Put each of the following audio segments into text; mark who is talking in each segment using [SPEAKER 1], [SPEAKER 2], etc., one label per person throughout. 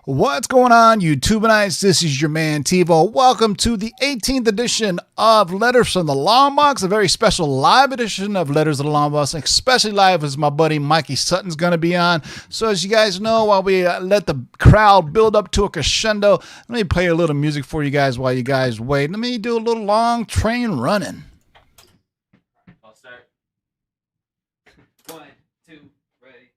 [SPEAKER 1] What's going on, YouTubeites? This is your man, TiVo. Welcome to the 18th edition of Letters from the Long Box, a very special live edition of Letters of the Long Box, especially live as my buddy Mikey Sutton's going to be on. So as you guys know, while we let the crowd build up to a crescendo, let me play a little music for you guys while you guys wait. Let me do a little long train running.
[SPEAKER 2] I'll start. 1, 2, ready.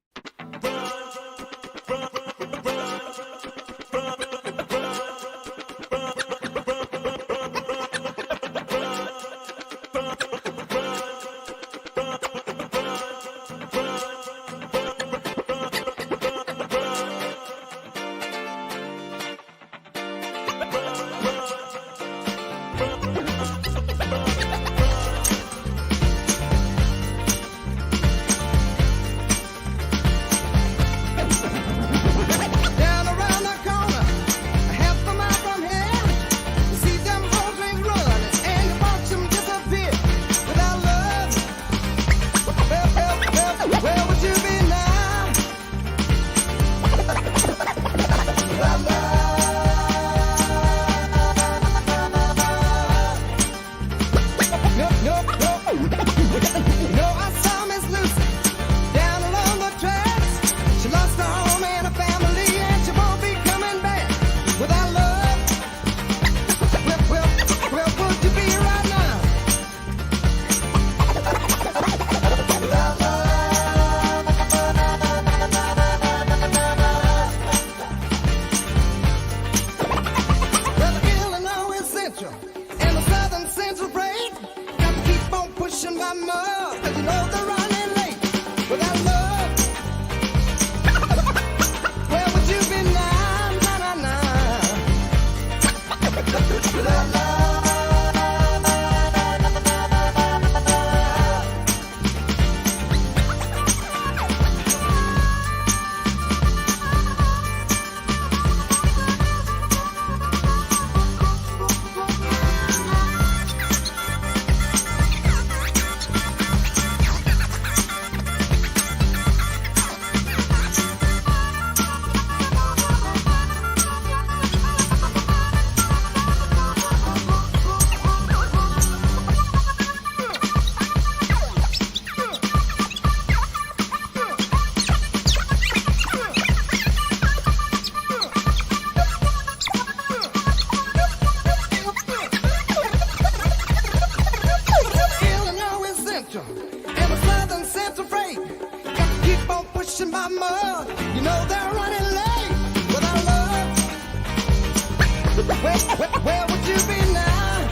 [SPEAKER 3] Where would you be now?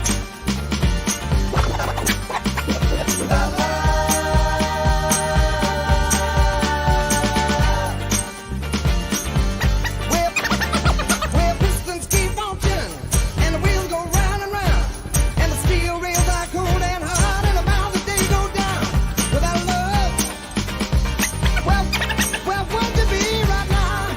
[SPEAKER 3] Where pistons keep on turning and the wheels go round and round and the steel rails are cold and hard and the miles that they go down without love. Where would you be right now?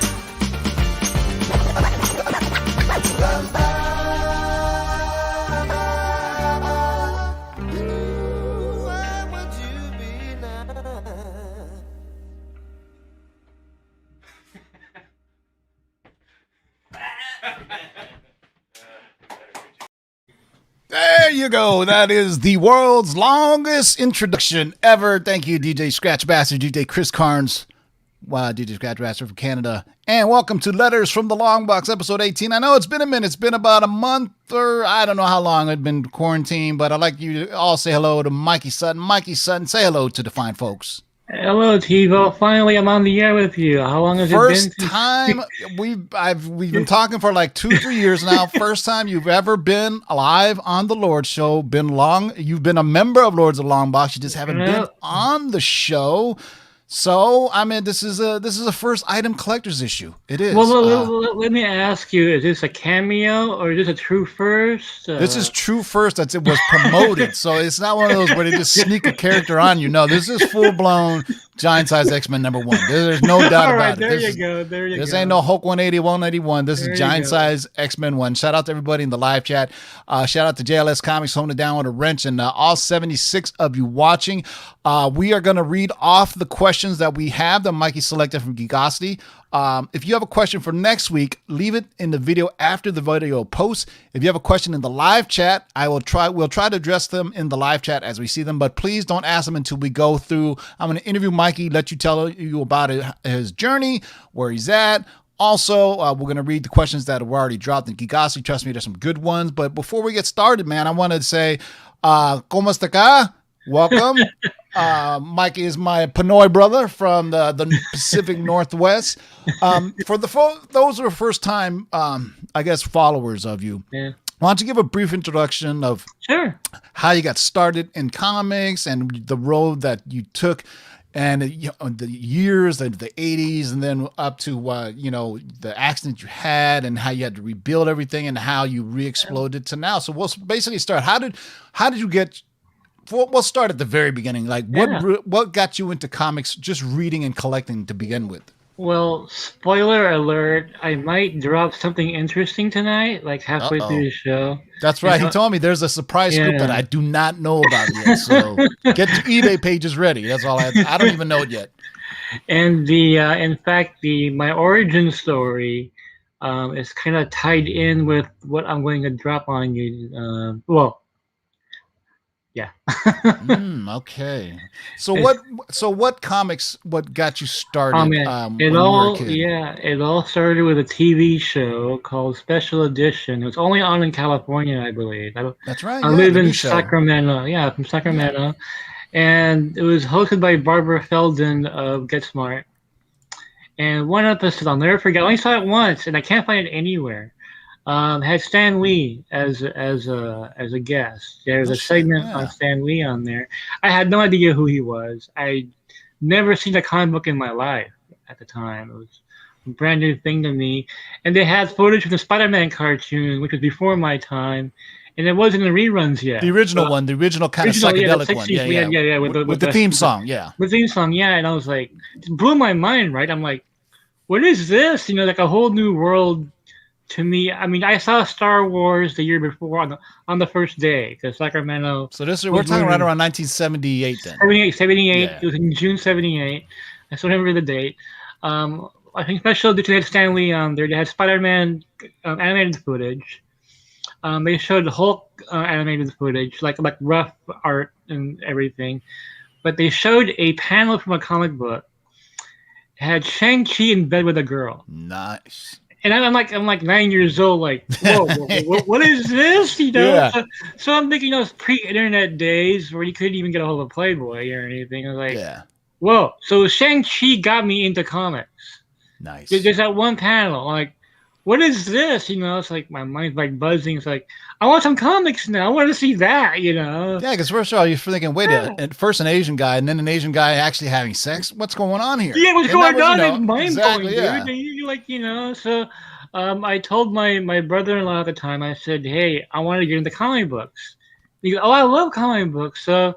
[SPEAKER 1] There you go. That is the world's longest introduction ever. Thank you, DJ Scratch Bastard, DJ Chris Carnes, DJ Scratch Bastard from Canada. And welcome to Letters from the Long Box, episode 18. I know it's been a minute. It's been about a month or I don't know how long I've been quarantined, but I'd like you to all say hello to Mikey Sutton. Mikey Sutton, say hello to the fine folks.
[SPEAKER 4] Hello, TiVo. Finally, I'm on the air with you. How long has it been?
[SPEAKER 1] First time we've been talking for like 2-3 years now. First time you've ever been live on the Lord's Show. You've been a member of Lords of the Long Box. You just haven't been on the show. So, I mean, this is a first item collector's issue. It is.
[SPEAKER 4] Well, let me ask you: is this a cameo or is this a true first?
[SPEAKER 1] This is true first. It was promoted, so it's not one of those where they just sneak a character on you. No, this is full blown Giant Size X-Men #1. There's no doubt about it.
[SPEAKER 4] There you go.
[SPEAKER 1] This ain't no Hulk 180, 181. This is Giant Size X-Men 1. Shout out to everybody in the live chat. Shout out to JLS Comics, holding it down with a wrench, and all 76 of you watching. We are going to read off the question questions that we have that Mikey selected from Geekosity. If you have a question for next week, leave it in the video after the video post. If you have a question in the live chat, we'll try to address them in the live chat as we see them, but please don't ask them until we go through. I'm going to interview Mikey, let you tell you about his journey, where he's at. Also, we're going to read the questions that were already dropped in Geekosity. Trust me, there's some good ones. But before we get started, man, I want to say, ¿Cómo está acá? Welcome. Mikey is my Pinoy brother from the Pacific Northwest. For those who are first time, I guess, followers of you, why don't you give a brief introduction of how you got started in comics and the road that you took, and the years, the 80s, and then up to the accident you had and how you had to rebuild everything and how you re-exploded to now. So we'll basically start. How did you get? We'll start at the very beginning. Like what got you into comics, just reading and collecting to begin with?
[SPEAKER 4] Well, spoiler alert, I might drop something interesting tonight, like halfway through the show.
[SPEAKER 1] That's right. He told me there's a surprise scoop that I do not know about yet. So get your eBay pages ready. That's all I don't even know it yet.
[SPEAKER 4] And in fact, my origin story is kind of tied in with what I'm going to drop on you.
[SPEAKER 1] Okay. So what comics? What got you started?
[SPEAKER 4] It all started with a TV show called Special Edition. It was only on in California, I believe.
[SPEAKER 1] That's right.
[SPEAKER 4] I live in Sacramento. Yeah, from Sacramento, and it was hosted by Barbara Feldon of Get Smart. And one episode I'll never forget. I only saw it once, and I can't find it anywhere. Had Stan Lee as a guest. There's a segment on Stan Lee on there. I had no idea who he was. I'd never seen a comic book in my life at the time. It was a brand new thing to me. And they had footage of the Spider-Man cartoon, which was before my time, and it wasn't in the reruns yet.
[SPEAKER 1] The original one, the original kind of psychedelic one. Yeah. With the theme song, With
[SPEAKER 4] the theme song, and I was like, it blew my mind, right? I'm like, what is this? Like a whole new world. To me, I mean, I saw Star Wars the year before on the first day because Sacramento.
[SPEAKER 1] So we're talking right around 1978 then.
[SPEAKER 4] 78.
[SPEAKER 1] Yeah.
[SPEAKER 4] It was in June 78. I still remember the date. I think Special Edition had Stan Lee on there. They had Spider-Man animated footage. They showed Hulk animated footage, like rough art and everything. But they showed a panel from a comic book. It had Shang-Chi in bed with a girl.
[SPEAKER 1] Nice.
[SPEAKER 4] And I'm like 9 years old, like, whoa, what is this? So I'm thinking those pre-internet days where you couldn't even get a hold of Playboy or anything. I was like, whoa. So Shang-Chi got me into comics.
[SPEAKER 1] Nice.
[SPEAKER 4] There's that one panel, like, what is this? It's like my mind's like buzzing. It's like, I want some comics now. I want to see that,
[SPEAKER 1] Yeah, because first of all, you're thinking, wait, first an Asian guy and then an Asian guy actually having sex? What's going on here?
[SPEAKER 4] Yeah, what's going on? It's mind-blowing,
[SPEAKER 1] exactly,
[SPEAKER 4] dude. So I told my brother-in-law at the time, I said, hey, I want to get into comic books. He goes, oh, I love comic books. So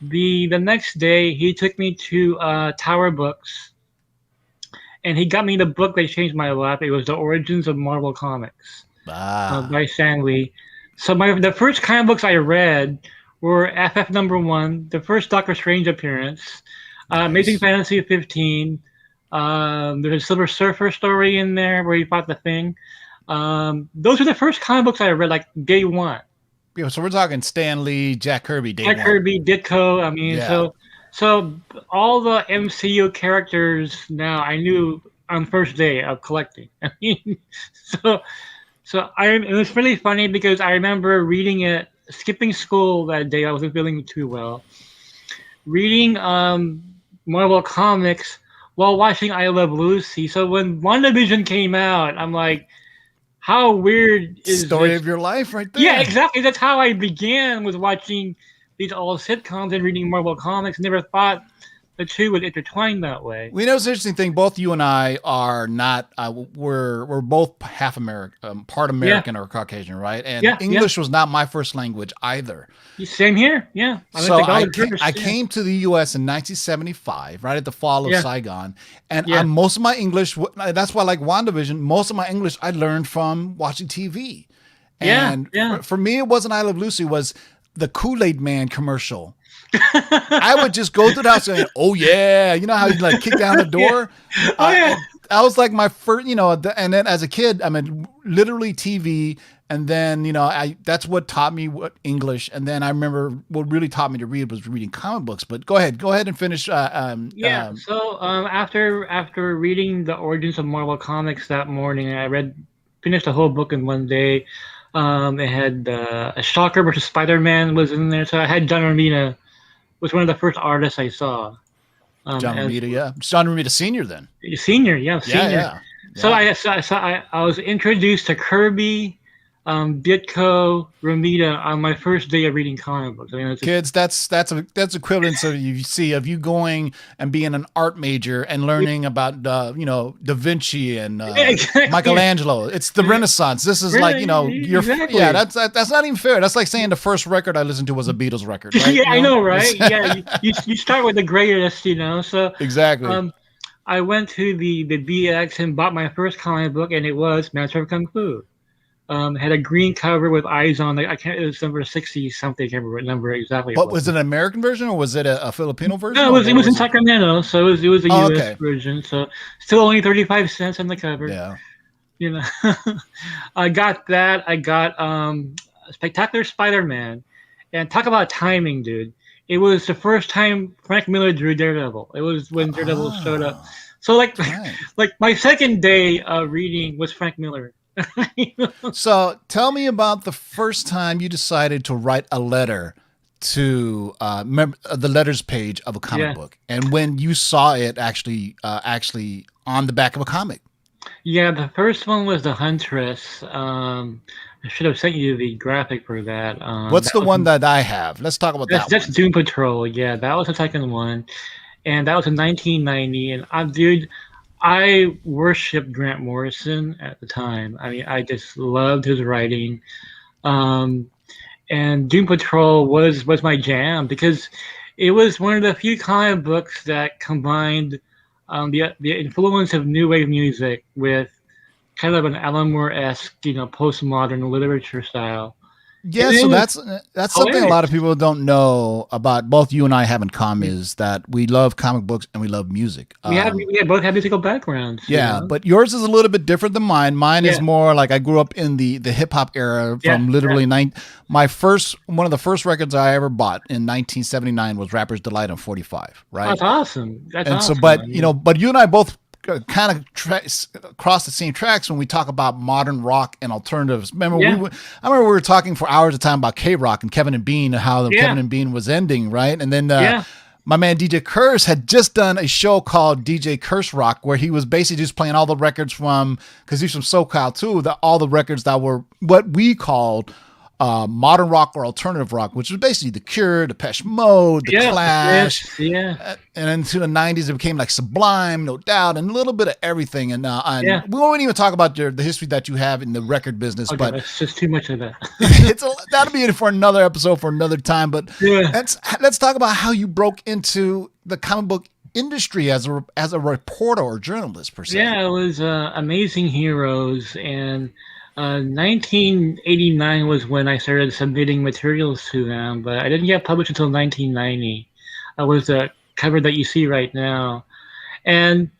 [SPEAKER 4] the next day, he took me to Tower Books. And he got me the book that changed my life. It was The Origins of Marvel Comics by Stan Lee. So the first comic books I read were FF #1, the first Doctor Strange appearance, Amazing Fantasy 15. There's a Silver Surfer story in there where he fought the Thing. Those are the first comic books I read, like day one.
[SPEAKER 1] Yeah, so we're talking Stan Lee, Jack Kirby, day one.
[SPEAKER 4] Jack Kirby, Ditko. I mean, So all the MCU characters now I knew on first day of collecting. I mean, it was really funny because I remember reading it, skipping school that day. I wasn't feeling too well. Reading Marvel Comics while watching I Love Lucy. So when WandaVision came out, I'm like, how weird is
[SPEAKER 1] story
[SPEAKER 4] this?
[SPEAKER 1] Of your life right there.
[SPEAKER 4] Yeah, exactly. That's how I began, was watching these old sitcoms and reading Marvel Comics. Never thought the two would intertwine that way.
[SPEAKER 1] We know it's an interesting thing. Both you and I are not. We're both half American, part American or Caucasian, right? And English was not my first language either.
[SPEAKER 4] Same here. Yeah.
[SPEAKER 1] I came to the U.S. in 1975, right at the fall of Saigon, and most of my English. That's why I like WandaVision. Most of my English I learned from watching TV. And for me, it wasn't I Love Lucy. It was the Kool-Aid Man commercial. I would just go through the house saying, "Oh yeah," you know how you like kick down the door.
[SPEAKER 4] Oh yeah.
[SPEAKER 1] I was like my first, and then as a kid, I mean, literally TV, and then that's what taught me what English, and then I remember what really taught me to read was reading comic books. But go ahead and finish.
[SPEAKER 4] So after reading the origins of Marvel Comics that morning, finished the whole book in one day. It had a Shocker versus Spider-Man was in there, so I had John Romita was one of the first artists I saw.
[SPEAKER 1] John Romita, John Romita Senior. Then
[SPEAKER 4] senior.
[SPEAKER 1] Yeah.
[SPEAKER 4] So I was introduced to Kirby, Ditko, Romita on my first day of reading comic books. I mean,
[SPEAKER 1] kids, that's equivalent of you going and being an art major and learning about Da Vinci and
[SPEAKER 4] exactly.
[SPEAKER 1] Michelangelo. It's the Renaissance. This is like
[SPEAKER 4] exactly.
[SPEAKER 1] That's not even fair. That's like saying the first record I listened to was a Beatles record. Right?
[SPEAKER 4] Yeah, I know, right? Yeah, you start with the greatest, So
[SPEAKER 1] exactly.
[SPEAKER 4] I went to the BX and bought my first comic book, and it was Master of Kung Fu. Had a green cover with eyes on it. It was number 60 something. I can't remember what number exactly.
[SPEAKER 1] But was it an American version or was it a Filipino version?
[SPEAKER 4] No, it was in Sacramento, so it was a US
[SPEAKER 1] okay.
[SPEAKER 4] version. So still only 35 cents on the cover.
[SPEAKER 1] Yeah.
[SPEAKER 4] I got that. I got Spectacular Spider-Man, and talk about timing, dude. It was the first time Frank Miller drew Daredevil. It was when Daredevil showed up. So like my second day reading was Frank Miller.
[SPEAKER 1] So tell me about the first time you decided to write a letter to the letters page of a comic book, and when you saw it actually on the back of a comic.
[SPEAKER 4] Yeah, the first one was The Huntress. I should have sent you the graphic for that.
[SPEAKER 1] What's the one that I have? Let's talk about that.
[SPEAKER 4] That's Doom Patrol. Yeah, that was the second one, and that was in 1990. And dude, I worshipped Grant Morrison at the time. I mean, I just loved his writing. And Doom Patrol was my jam because it was one of the few comic books that combined the influence of new wave music with kind of an Alan Moore-esque, postmodern literature style.
[SPEAKER 1] Yeah, so that's something a lot of people don't know about. Both you and I have in common is that we love comic books and we love music.
[SPEAKER 4] We both have musical backgrounds.
[SPEAKER 1] Yeah, but yours is a little bit different than mine. Mine is more like I grew up in the hip hop era from literally one of the first records I ever bought in 1979 was Rapper's Delight on 45. Right,
[SPEAKER 4] that's awesome. That's
[SPEAKER 1] awesome. So, but you and I both kind of cross the same tracks when we talk about modern rock and alternatives. I remember we were talking for hours at a time about K-Rock and Kevin and Bean and how Kevin and Bean was ending, right? And then my man DJ Curse had just done a show called DJ Curse Rock where he was basically just playing all the records because he's from SoCal too, all the records that were what we called modern rock or alternative rock, which was basically The Cure, Depeche Mode, The Clash, and into the 90s it became like Sublime, No Doubt, and a little bit of everything. And we won't even talk about the history that you have in the record business, but
[SPEAKER 4] it's just too much of that.
[SPEAKER 1] That'll be it for another episode for another time. But let's talk about how you broke into the comic book industry as a reporter or journalist per se.
[SPEAKER 4] Yeah, it was Amazing Heroes, and 1989 was when I started submitting materials to them, but I didn't get published until 1990. I was the cover that you see right now, and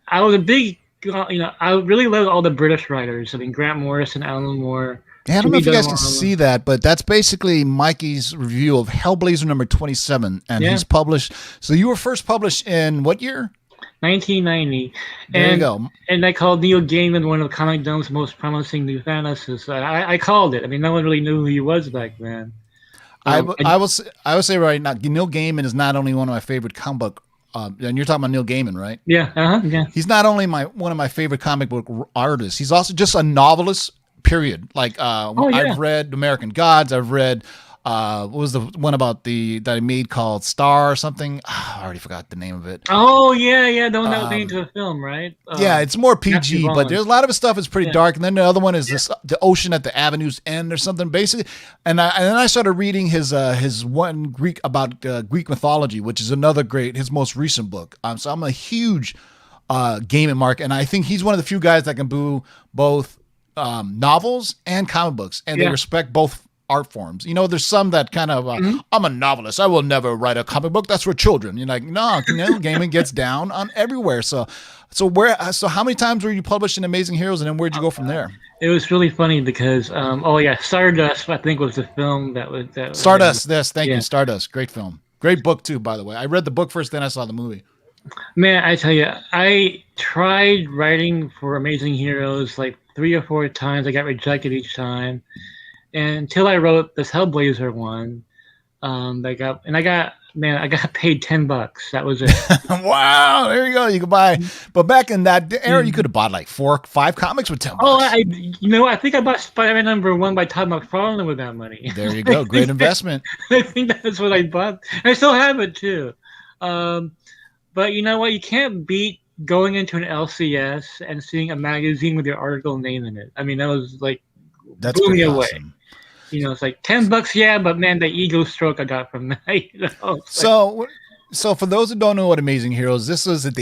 [SPEAKER 4] I was a big, I really loved all the British writers. I mean, Grant Morrison, Alan Moore.
[SPEAKER 1] Yeah, I don't know if you guys can see that, but that's basically Mikey's review of Hellblazer number 27, and he's published. So you were first published in what year?
[SPEAKER 4] 1990.
[SPEAKER 1] There you go.
[SPEAKER 4] And I called Neil Gaiman one of Comic Dome's most promising new fantasists. I called it. I mean, no one really knew who he was back then.
[SPEAKER 1] I will say right now, Neil Gaiman is not only one of my favorite comic book, and you're talking about Neil Gaiman, right?
[SPEAKER 4] Yeah. Yeah.
[SPEAKER 1] He's not only one of my favorite comic book artists. He's also just a novelist. Period. Like I've read American Gods. I've read. What was the one about that I made called Star or something? I already forgot the name of it.
[SPEAKER 4] Oh yeah, the one that was made into a film, right?
[SPEAKER 1] It's more PG, but there's a lot of his stuff is pretty dark. And then the other one is the ocean at the Avenue's End or something, basically. And then I started reading his one Greek about Greek mythology, which is another his most recent book. So I'm a huge Gaiman mark, and I think he's one of the few guys that can do both novels and comic books, and they respect both art forms. You know, there's some that kind of, I'm a novelist. I will never write a comic book. That's for children. You're like, no, gaming gets down on everywhere. So how many times were you published in Amazing Heroes, and then where'd you go from there?
[SPEAKER 4] It was really funny because, Stardust, I think, was the film that was.
[SPEAKER 1] Stardust, yes, thank you. Stardust, great film. Great book, too, by the way. I read the book first, then I saw the movie.
[SPEAKER 4] Man, I tell you, I tried writing for Amazing Heroes like 3 or 4 times. I got rejected each time. And until I wrote this Hellblazer one, I got paid $10. That was it.
[SPEAKER 1] Wow, there you go. You could buy, but back in that era, you could have bought like 4 or 5 comics with $10.
[SPEAKER 4] Oh, I think I bought Spider-Man #1 by Todd McFarlane with that money.
[SPEAKER 1] There you go. Great investment.
[SPEAKER 4] I think that's what I bought. And I still have it too. But you know what? You can't beat going into an LCS and seeing a magazine with your article name in it. I mean, that was like blew me away.
[SPEAKER 1] Awesome.
[SPEAKER 4] You know, it's like $10, yeah, but man, the ego stroke I got from that. You know,
[SPEAKER 1] so for those who don't know what Amazing Heroes, this was at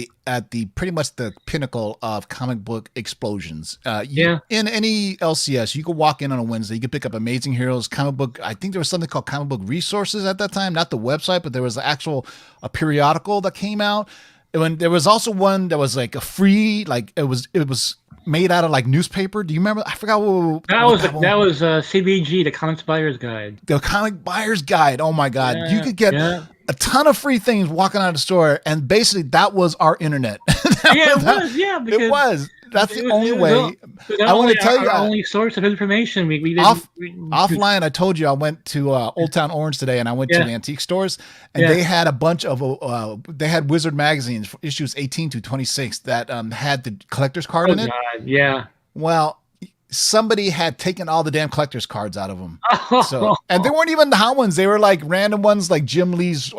[SPEAKER 1] the pretty much the pinnacle of comic book explosions. In any LCS, you could walk in on a Wednesday, you could pick up Amazing Heroes comic book. I think there was something called Comic Book Resources at that time, not the website, but there was a periodical that came out. And there was also one that was like a free, like it was made out of like newspaper. Do you remember? I forgot what
[SPEAKER 4] that was CBG, the Comics Buyer's Guide.
[SPEAKER 1] The Comic Buyer's Guide. Oh my God. You could get a ton of free things walking out of the store. And basically that was our internet.
[SPEAKER 4] It
[SPEAKER 1] was. That's the only way. I want to tell you,
[SPEAKER 4] our only source of information. We
[SPEAKER 1] offline. I told you I went to Old Town Orange today, and I went to the antique stores, and they had a bunch of they had Wizard magazines, issues 18 to 26, that had the collector's card in it.
[SPEAKER 4] God, yeah.
[SPEAKER 1] Well, somebody had taken all the damn collector's cards out of them. So, and they weren't even the hot ones; they were like random ones, like Jim Lee's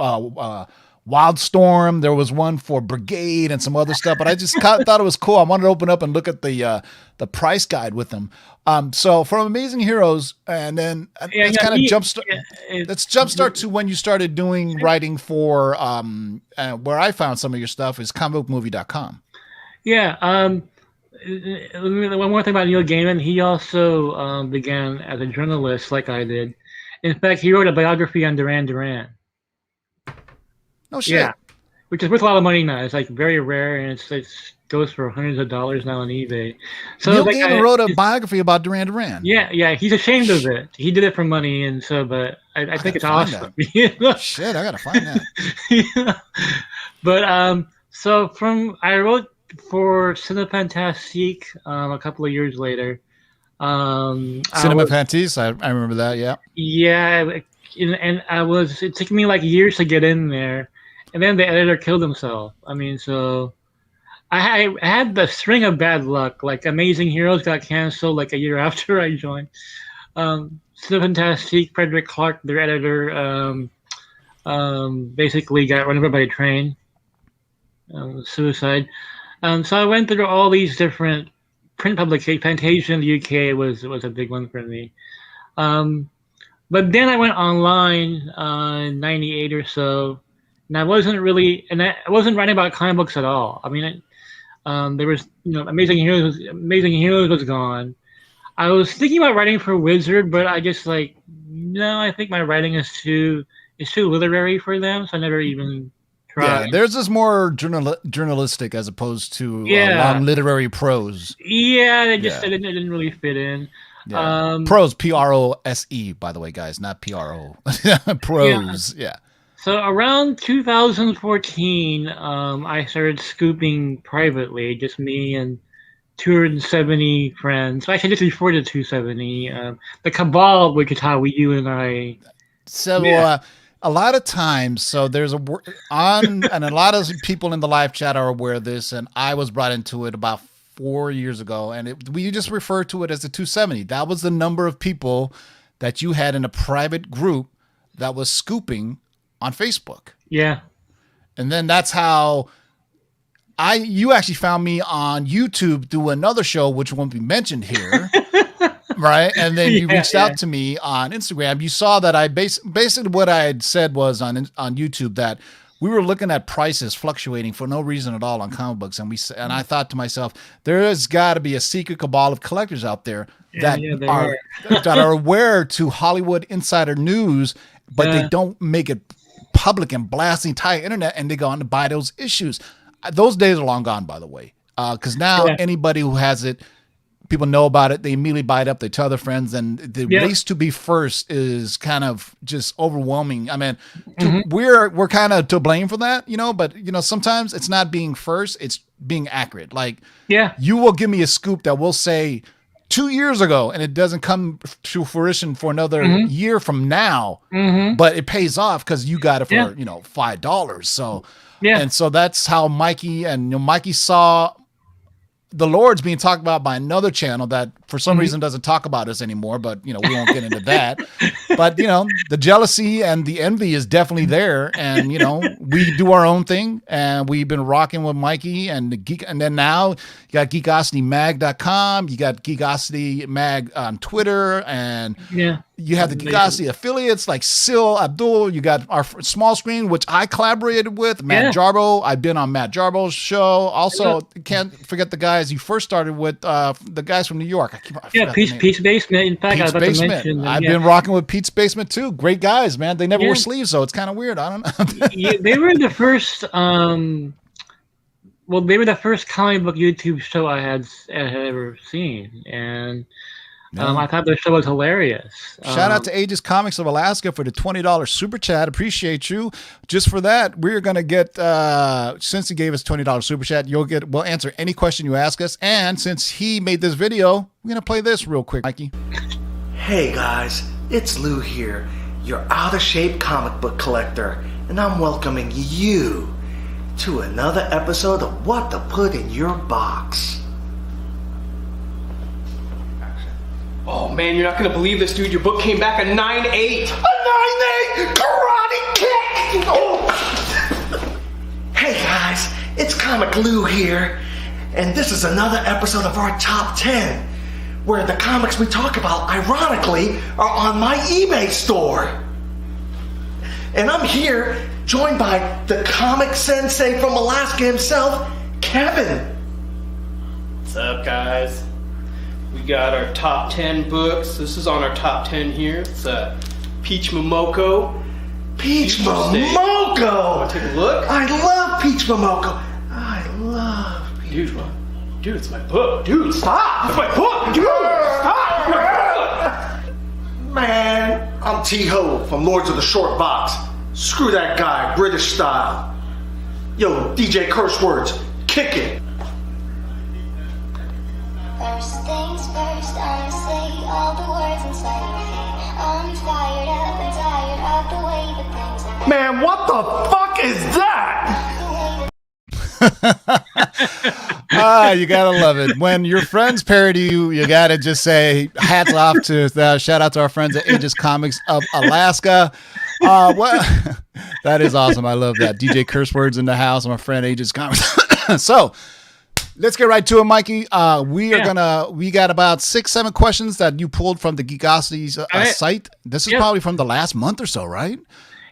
[SPEAKER 1] Wildstorm. There was one for Brigade and some other stuff, but I just thought it was cool. I wanted to open up and look at the price guide with them. So from Amazing Heroes, and then let's kind of jumpstart to when you started doing writing for where I found some of your stuff is comicbookmovie.com.
[SPEAKER 4] Yeah. One more thing about Neil Gaiman, he also began as a journalist like I did. In fact, he wrote a biography on Duran Duran.
[SPEAKER 1] Oh shit!
[SPEAKER 4] Yeah, which is worth a lot of money now. It's like very rare, and it goes for hundreds of dollars now on eBay. So
[SPEAKER 1] Neil Gaiman wrote a biography about Duran Duran.
[SPEAKER 4] Yeah, he's ashamed of it. He did it for money, and so, but I think it's awesome.
[SPEAKER 1] Shit, I gotta find that.
[SPEAKER 4] But so I wrote for Cinefantastique a couple of years later.
[SPEAKER 1] Cinefantastique, I remember that. Yeah.
[SPEAKER 4] Yeah, and it took me like years to get in there. And then the editor killed himself. I mean, so I had the string of bad luck. Like Amazing Heroes got canceled like a year after I joined. Cinefantastique, Frederick Clark, their editor, basically got run over by a train. Suicide. So I went through all these different print publications. Plantation in the UK was a big one for me. But then I went online in '98 or so. And I wasn't writing about comic books at all. I mean, there was, Amazing Heroes was gone. I was thinking about writing for Wizard, but I just no, I think my writing is too literary for them, so I never even tried.
[SPEAKER 1] Yeah, theirs is more journalistic as opposed to long literary prose.
[SPEAKER 4] Yeah, it didn't really fit in.
[SPEAKER 1] Yeah. Prose, Prose, by the way, guys, not PRO. Prose, yeah.
[SPEAKER 4] So around 2014, I started scooping privately, just me and 270 friends. Actually, just before the 270, the cabal, which is how you and I.
[SPEAKER 1] So a lot of times, so there's and a lot of people in the live chat are aware of this, and I was brought into it about 4 years ago, and we just refer to it as the 270. That was the number of people that you had in a private group that was scooping on Facebook.
[SPEAKER 4] Yeah.
[SPEAKER 1] And then that's how you actually found me on YouTube through another show, which won't be mentioned here. Right. And then you reached out to me on Instagram. You saw that I basically what I had said was on YouTube that we were looking at prices fluctuating for no reason at all on comic books, and I thought to myself, there has got to be a secret cabal of collectors out there that are aware to Hollywood insider news, but they don't make it public and blast the entire internet, and they go on to buy those issues. Those days are long gone, by the way, because now anybody who has it, people know about it, they immediately buy it up, they tell their friends, and the race to be first is kind of just overwhelming. I mean, we're kind of to blame for that, but sometimes it's not being first, it's being accurate. Like, you will give me a scoop that will say 2 years ago, and it doesn't come to fruition for another year from now, but it pays off because you got it for $5. So and so that's how Mikey saw the Lord's being talked about by another channel that for some reason doesn't talk about us anymore, but we won't get into that. But the jealousy and the envy is definitely there, and we do our own thing, and we've been rocking with Mikey and the Geek, and then now you got geekositymag.com, you got Geekosity Mag on Twitter, and you have the Geekosity affiliates like Sil Abdul. You got our small screen, which I collaborated with Matt Jarbo. I've been on Matt Jarbo's show. Also, can't forget the guys you first started with, the guys from New York.
[SPEAKER 4] Pete's Basement. In fact,
[SPEAKER 1] Pete's
[SPEAKER 4] I was about
[SPEAKER 1] Basement.
[SPEAKER 4] to mention them.
[SPEAKER 1] I've been rocking with Pete's Basement too. Great guys, man. They never wear sleeves, so it's kind of weird. I don't know.
[SPEAKER 4] They were the first. They were the first comic book YouTube show I had ever seen, and I thought their show was hilarious.
[SPEAKER 1] Shout out to Aegis Comics of Alaska for the $20 super chat. Appreciate you. Just for that, we're gonna get since he gave us $20 super chat, we'll answer any question you ask us. And since he made this video, we're gonna play this real quick, Mikey.
[SPEAKER 5] Hey guys, it's Lou here, your out of shape comic book collector, and I'm welcoming you to another episode of What to Put in Your Box.
[SPEAKER 6] Oh man, you're not gonna believe this, dude. Your book came back a 9.8.
[SPEAKER 5] A 9.8 karate kick! Oh. Hey guys, it's Comic Lou here, and this is another episode of our Top 10, where the comics we talk about, ironically, are on my eBay store. And I'm here, joined by the comic sensei from Alaska himself, Kevin.
[SPEAKER 6] What's up, guys? We got our top 10 books. This is on our top 10 here. It's Peach Momoko.
[SPEAKER 5] Peach
[SPEAKER 6] Interesting.
[SPEAKER 5] Momoko!
[SPEAKER 6] Wanna take a look?
[SPEAKER 5] I love Peach Momoko. I love Peach
[SPEAKER 6] Dude, dude, it's my book. Dude, stop! It's my book! Dude, stop!
[SPEAKER 5] Man, I'm T-Ho from Lords of the Short Box. Screw that guy, British style. Yo, DJ Curse Words, kick it.
[SPEAKER 7] First things first, I'ma say all the words inside your head. I'm fired up and tired of the way the things are.
[SPEAKER 5] Man, what the fuck is that?
[SPEAKER 1] You gotta love it when your friends parody you. You gotta just say hats off to shout out to our friends at Aegis Comics of Alaska. What that is awesome. I love that. DJ Curse Words in the house. My friend Aegis Comics. So let's get right to it, Mikey. We got about 6-7 questions that you pulled from the Geekosity's site. This is probably from the last month or so, right?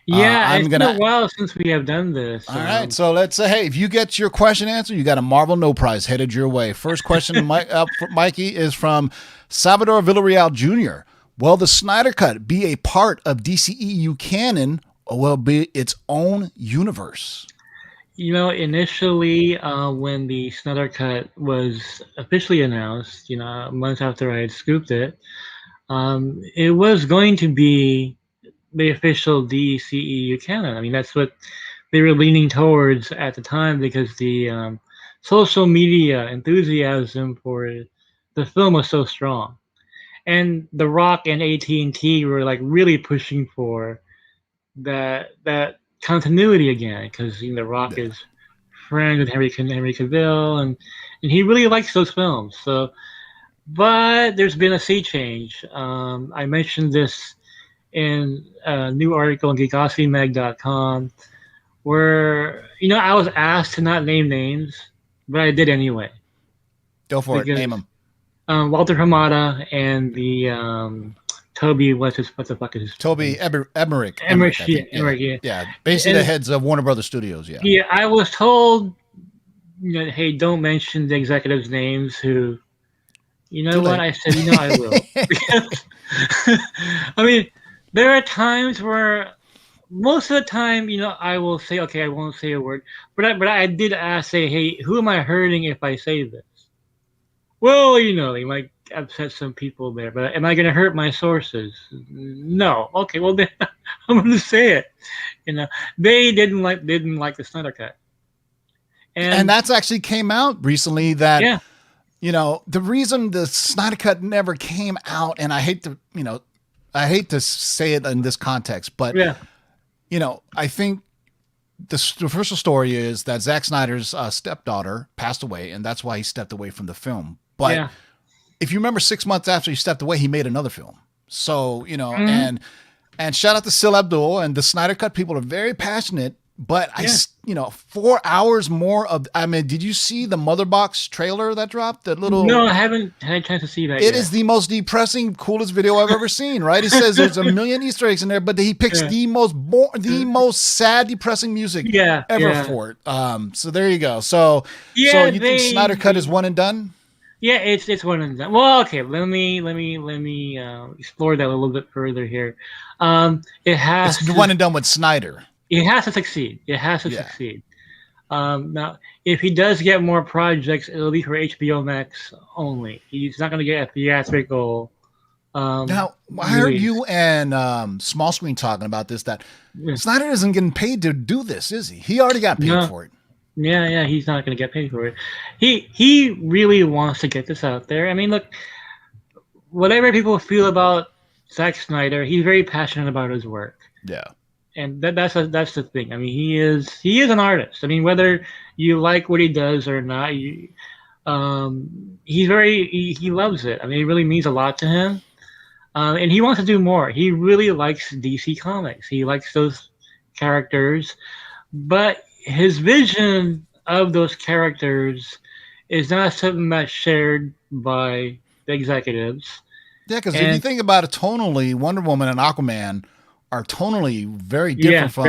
[SPEAKER 4] Yeah, it's been a while since we have done this.
[SPEAKER 1] All right, so let's say, hey, if you get your question answered, you got a Marvel No Prize headed your way. First question, for Mikey, is from Salvador Villarreal Jr. Will the Snyder Cut be a part of DCEU canon, or will it be its own universe?
[SPEAKER 4] Initially, when the Snyder Cut was officially announced, months after I had scooped it, it was going to be the official DCEU canon. I mean, that's what they were leaning towards at the time because the social media enthusiasm for the film was so strong. And The Rock and AT&T were like really pushing for that continuity again because The Rock is friends with Henry Cavill and he really likes those films. So, but there's been a sea change. I mentioned this in a new article on geekositymag.com where I was asked to not name names, but I did anyway.
[SPEAKER 1] Go for it. Name them.
[SPEAKER 4] Walter Hamada and the Toby, what the fuck is his
[SPEAKER 1] Toby Emmerich.
[SPEAKER 4] Emmerich,
[SPEAKER 1] I think. Yeah, basically the heads of Warner Brothers Studios. Yeah.
[SPEAKER 4] Yeah, I was told, hey, don't mention the executives' names. Who, you know
[SPEAKER 1] Too
[SPEAKER 4] what?
[SPEAKER 1] late.
[SPEAKER 4] I said, I will. Because, I mean, there are times where, most of the time, I will say, okay, I won't say a word, but I did say, hey, who am I hurting if I say this? Well, you might upset some people there, but am I going to hurt my sources? No. Okay, well then I'm going to say it. They didn't like the Snyder Cut,
[SPEAKER 1] And that's actually came out recently that,
[SPEAKER 4] yeah.
[SPEAKER 1] The reason the Snyder Cut never came out, and I hate to say it in this context, but,
[SPEAKER 4] Yeah.
[SPEAKER 1] I think the official story is that Zack Snyder's stepdaughter passed away, and that's why he stepped away from the film. But
[SPEAKER 4] Yeah.
[SPEAKER 1] if you remember, 6 months after he stepped away, he made another film. So,
[SPEAKER 4] Mm-hmm.
[SPEAKER 1] and shout out to Sil Abdul, and the Snyder Cut people are very passionate. But 4 hours more of, did you see the Mother Box trailer that dropped? That little.
[SPEAKER 4] No, I haven't had a chance to see that
[SPEAKER 1] It
[SPEAKER 4] yet.
[SPEAKER 1] is the most depressing, coolest video I've ever seen, right? He says there's a million Easter eggs in there, but he picks the most sad, depressing music ever for it. So there you go. So you think Snyder Cut is one and done?
[SPEAKER 4] Yeah, it's one and done. Well, okay, let me explore that a little bit further here. It has
[SPEAKER 1] It's one and done with Snyder.
[SPEAKER 4] It has to succeed. It has to succeed. Now, if he does get more projects, it'll be for HBO Max only. He's not going to get a theatrical.
[SPEAKER 1] Now, I heard you and Small Screen talking about this, that Snyder isn't getting paid to do this, is he? He already got paid for it.
[SPEAKER 4] Yeah, he's not going to get paid for it. He really wants to get this out there. I mean, look, whatever people feel about Zack Snyder, he's very passionate about his work.
[SPEAKER 1] Yeah.
[SPEAKER 4] And that's the thing. I mean, he is an artist. I mean, whether you like what he does or not, he loves it. I mean, it really means a lot to him, and he wants to do more. He really likes DC Comics. He likes those characters, but his vision of those characters is not something that's shared by the executives.
[SPEAKER 1] Yeah, because if you think about it tonally, Wonder Woman and Aquaman are tonally very different from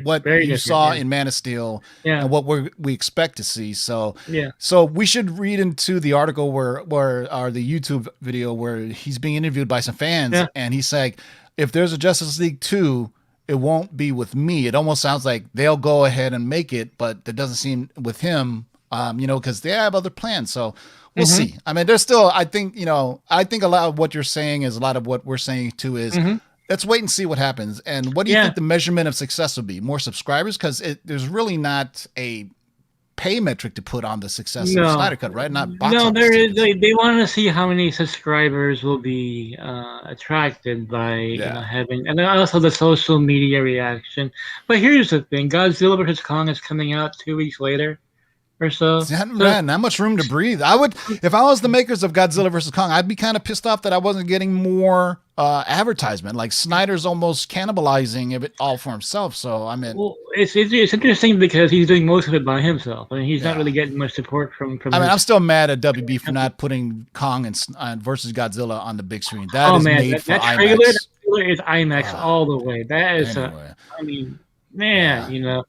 [SPEAKER 1] what you saw in Man of Steel and what we expect to see. So we should read into the article or the YouTube video where he's being interviewed by some fans, and he's saying, if there's a Justice League 2, it won't be with me. It almost sounds like they'll go ahead and make it, but it doesn't seem with him, because they have other plans. So we'll see. I mean, there's still, I think a lot of what you're saying is a lot of what we're saying too is, let's wait and see what happens. And what do you think the measurement of success will be? More subscribers? Because there's really not a pay metric to put on the success of Snyder Cut, right? Not box office
[SPEAKER 4] there is.
[SPEAKER 1] tickets.
[SPEAKER 4] They want to see how many subscribers will be attracted by having, and then also the social media reaction. But here's the thing: Godzilla vs. Kong is coming out 2 weeks later. Or so.
[SPEAKER 1] Man, not much room to breathe. I would, if I was the makers of Godzilla vs. Kong, I'd be kind of pissed off that I wasn't getting more advertisement. Like Snyder's almost cannibalizing it all for himself. So I mean,
[SPEAKER 4] well, it's interesting because he's doing most of it by himself. I mean, he's not really getting much support from.
[SPEAKER 1] I mean, I'm still mad at WB for not putting Kong and versus Godzilla on the big screen. That is made for IMAX.
[SPEAKER 4] That trailer is IMAX all the way. That is, I mean, man,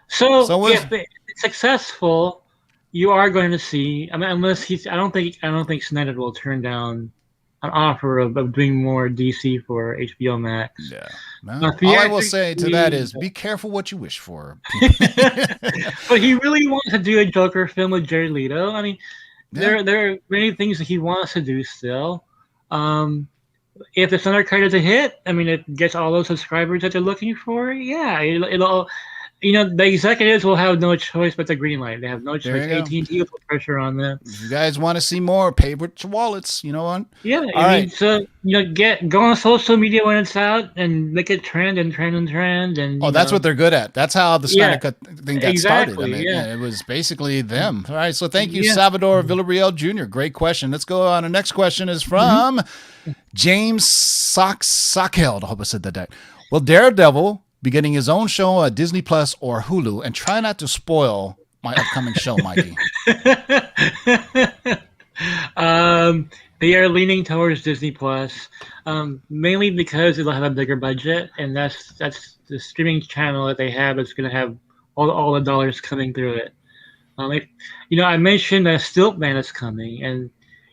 [SPEAKER 4] So if it's successful, you are going to see. I mean, unless I don't think Snyder will turn down an offer of doing more DC for HBO Max.
[SPEAKER 1] Yeah. No, all I will say to that is be careful what you wish for.
[SPEAKER 4] But he really wants to do a Joker film with Jared Leto. I mean, there are many things that he wants to do still. If the Snyder Cut is a hit, I mean, it gets all those subscribers that they're looking for. Yeah, it'll. The executives will have no choice but to greenlight. They have no choice. AT&T will put pressure on them.
[SPEAKER 1] If you guys want to see more, pay with your wallets. You know what?
[SPEAKER 4] Yeah. So go on social media when it's out and make it trend. And
[SPEAKER 1] that's what they're good at. That's how the Snyder Cut thing got started. I mean,
[SPEAKER 4] yeah.
[SPEAKER 1] It was basically them. All right. So thank you, Salvador Villarreal Jr. Great question. Let's go on. The next question is from James Sockeld. I hope I said that right. Well, Daredevil be getting his own show at Disney Plus or Hulu, and try not to spoil my upcoming show, Mikey.
[SPEAKER 4] They are leaning towards Disney Plus, mainly because it'll have a bigger budget, and that's the streaming channel that they have is going to have all the dollars coming through it. If, I mentioned that Stiltman is coming, and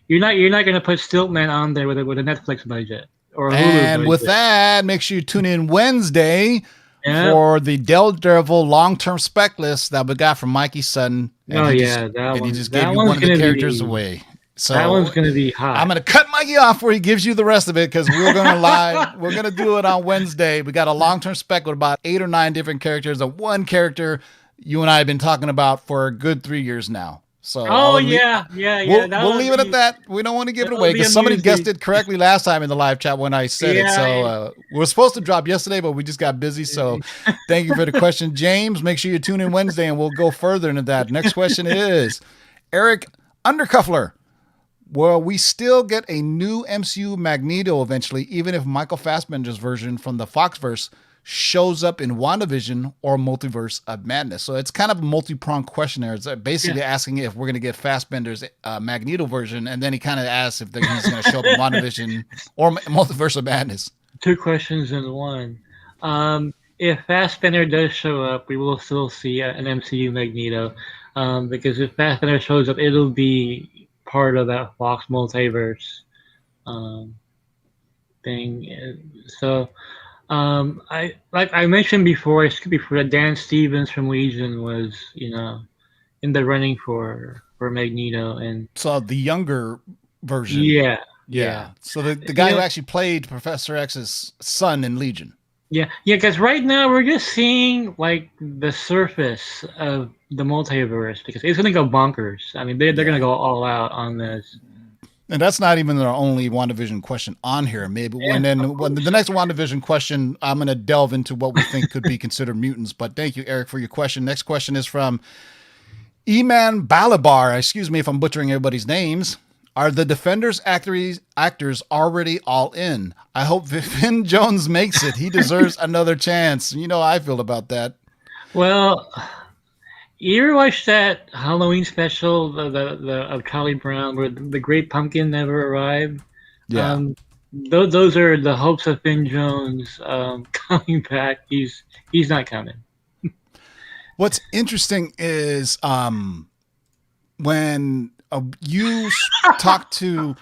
[SPEAKER 4] you're not going to put Stiltman on there with a Netflix budget or a Hulu
[SPEAKER 1] And with
[SPEAKER 4] budget.
[SPEAKER 1] that, make sure you tune in Wednesday
[SPEAKER 4] Yeah.
[SPEAKER 1] for the Daredevil long-term spec list that we got from Mikey Sutton. And
[SPEAKER 4] Oh
[SPEAKER 1] he
[SPEAKER 4] yeah,
[SPEAKER 1] just,
[SPEAKER 4] that
[SPEAKER 1] and
[SPEAKER 4] one.
[SPEAKER 1] he just
[SPEAKER 4] That
[SPEAKER 1] gave you
[SPEAKER 4] one's
[SPEAKER 1] one of the
[SPEAKER 4] gonna
[SPEAKER 1] characters
[SPEAKER 4] be,
[SPEAKER 1] away. So
[SPEAKER 4] That one's going to be hot.
[SPEAKER 1] I'm gonna cut Mikey off where he gives you the rest of it because we're gonna live. We're gonna do it on Wednesday. We got a long-term spec with about 8 or 9 different characters. And one character you and I have been talking about for a good 3 years now. So
[SPEAKER 4] Oh
[SPEAKER 1] yeah.
[SPEAKER 4] yeah.
[SPEAKER 1] We'll
[SPEAKER 4] That'll
[SPEAKER 1] leave it
[SPEAKER 4] be-
[SPEAKER 1] at that. We don't want to give it
[SPEAKER 4] that'll
[SPEAKER 1] away
[SPEAKER 4] be
[SPEAKER 1] because somebody
[SPEAKER 4] amusing.
[SPEAKER 1] guessed it correctly last time in the live chat when I said it.
[SPEAKER 4] Yeah,
[SPEAKER 1] So we're supposed to drop yesterday, but we just got busy. So thank you for the question, James. Make sure you tune in Wednesday and we'll go further into that. Next question is Eric Undercuffler. Will we still get a new MCU Magneto eventually, even if Michael Fassbender's version from the Foxverse shows up in WandaVision or Multiverse of Madness? So it's kind of a multi-pronged question there. It's basically asking if we're going to get Fassbender's Magneto version, and then he kind of asks if he's going to show up in WandaVision or Multiverse of Madness.
[SPEAKER 4] Two questions in one. If Fassbender does show up, we will still see an MCU Magneto, because if Fassbender shows up, it'll be part of that Fox multiverse thing. So, I mentioned before, that Dan Stevens from Legion was, in the running for Magneto, and
[SPEAKER 1] So the younger version.
[SPEAKER 4] yeah.
[SPEAKER 1] So the guy
[SPEAKER 4] You
[SPEAKER 1] who
[SPEAKER 4] know-
[SPEAKER 1] actually played Professor X's son in Legion.
[SPEAKER 4] Yeah, because right now we're just seeing like the surface of the multiverse because it's gonna go bonkers. I mean, they're gonna go all out on this.
[SPEAKER 1] And that's not even our only WandaVision question on here. Maybe when the next WandaVision question, I'm going to delve into what we think could be considered mutants. But thank you, Eric, for your question. Next question is from Eman Balabar. Excuse me if I'm butchering everybody's names. Are the Defenders actors already all in? I hope Finn Jones makes it. He deserves another chance. You know how I feel about that.
[SPEAKER 4] Well, you ever watched that Halloween special, the of Charlie Brown, where the Great Pumpkin never arrived?
[SPEAKER 1] Yeah.
[SPEAKER 4] Those are the hopes of Finn Jones coming back. He's not coming.
[SPEAKER 1] What's interesting is when you talk to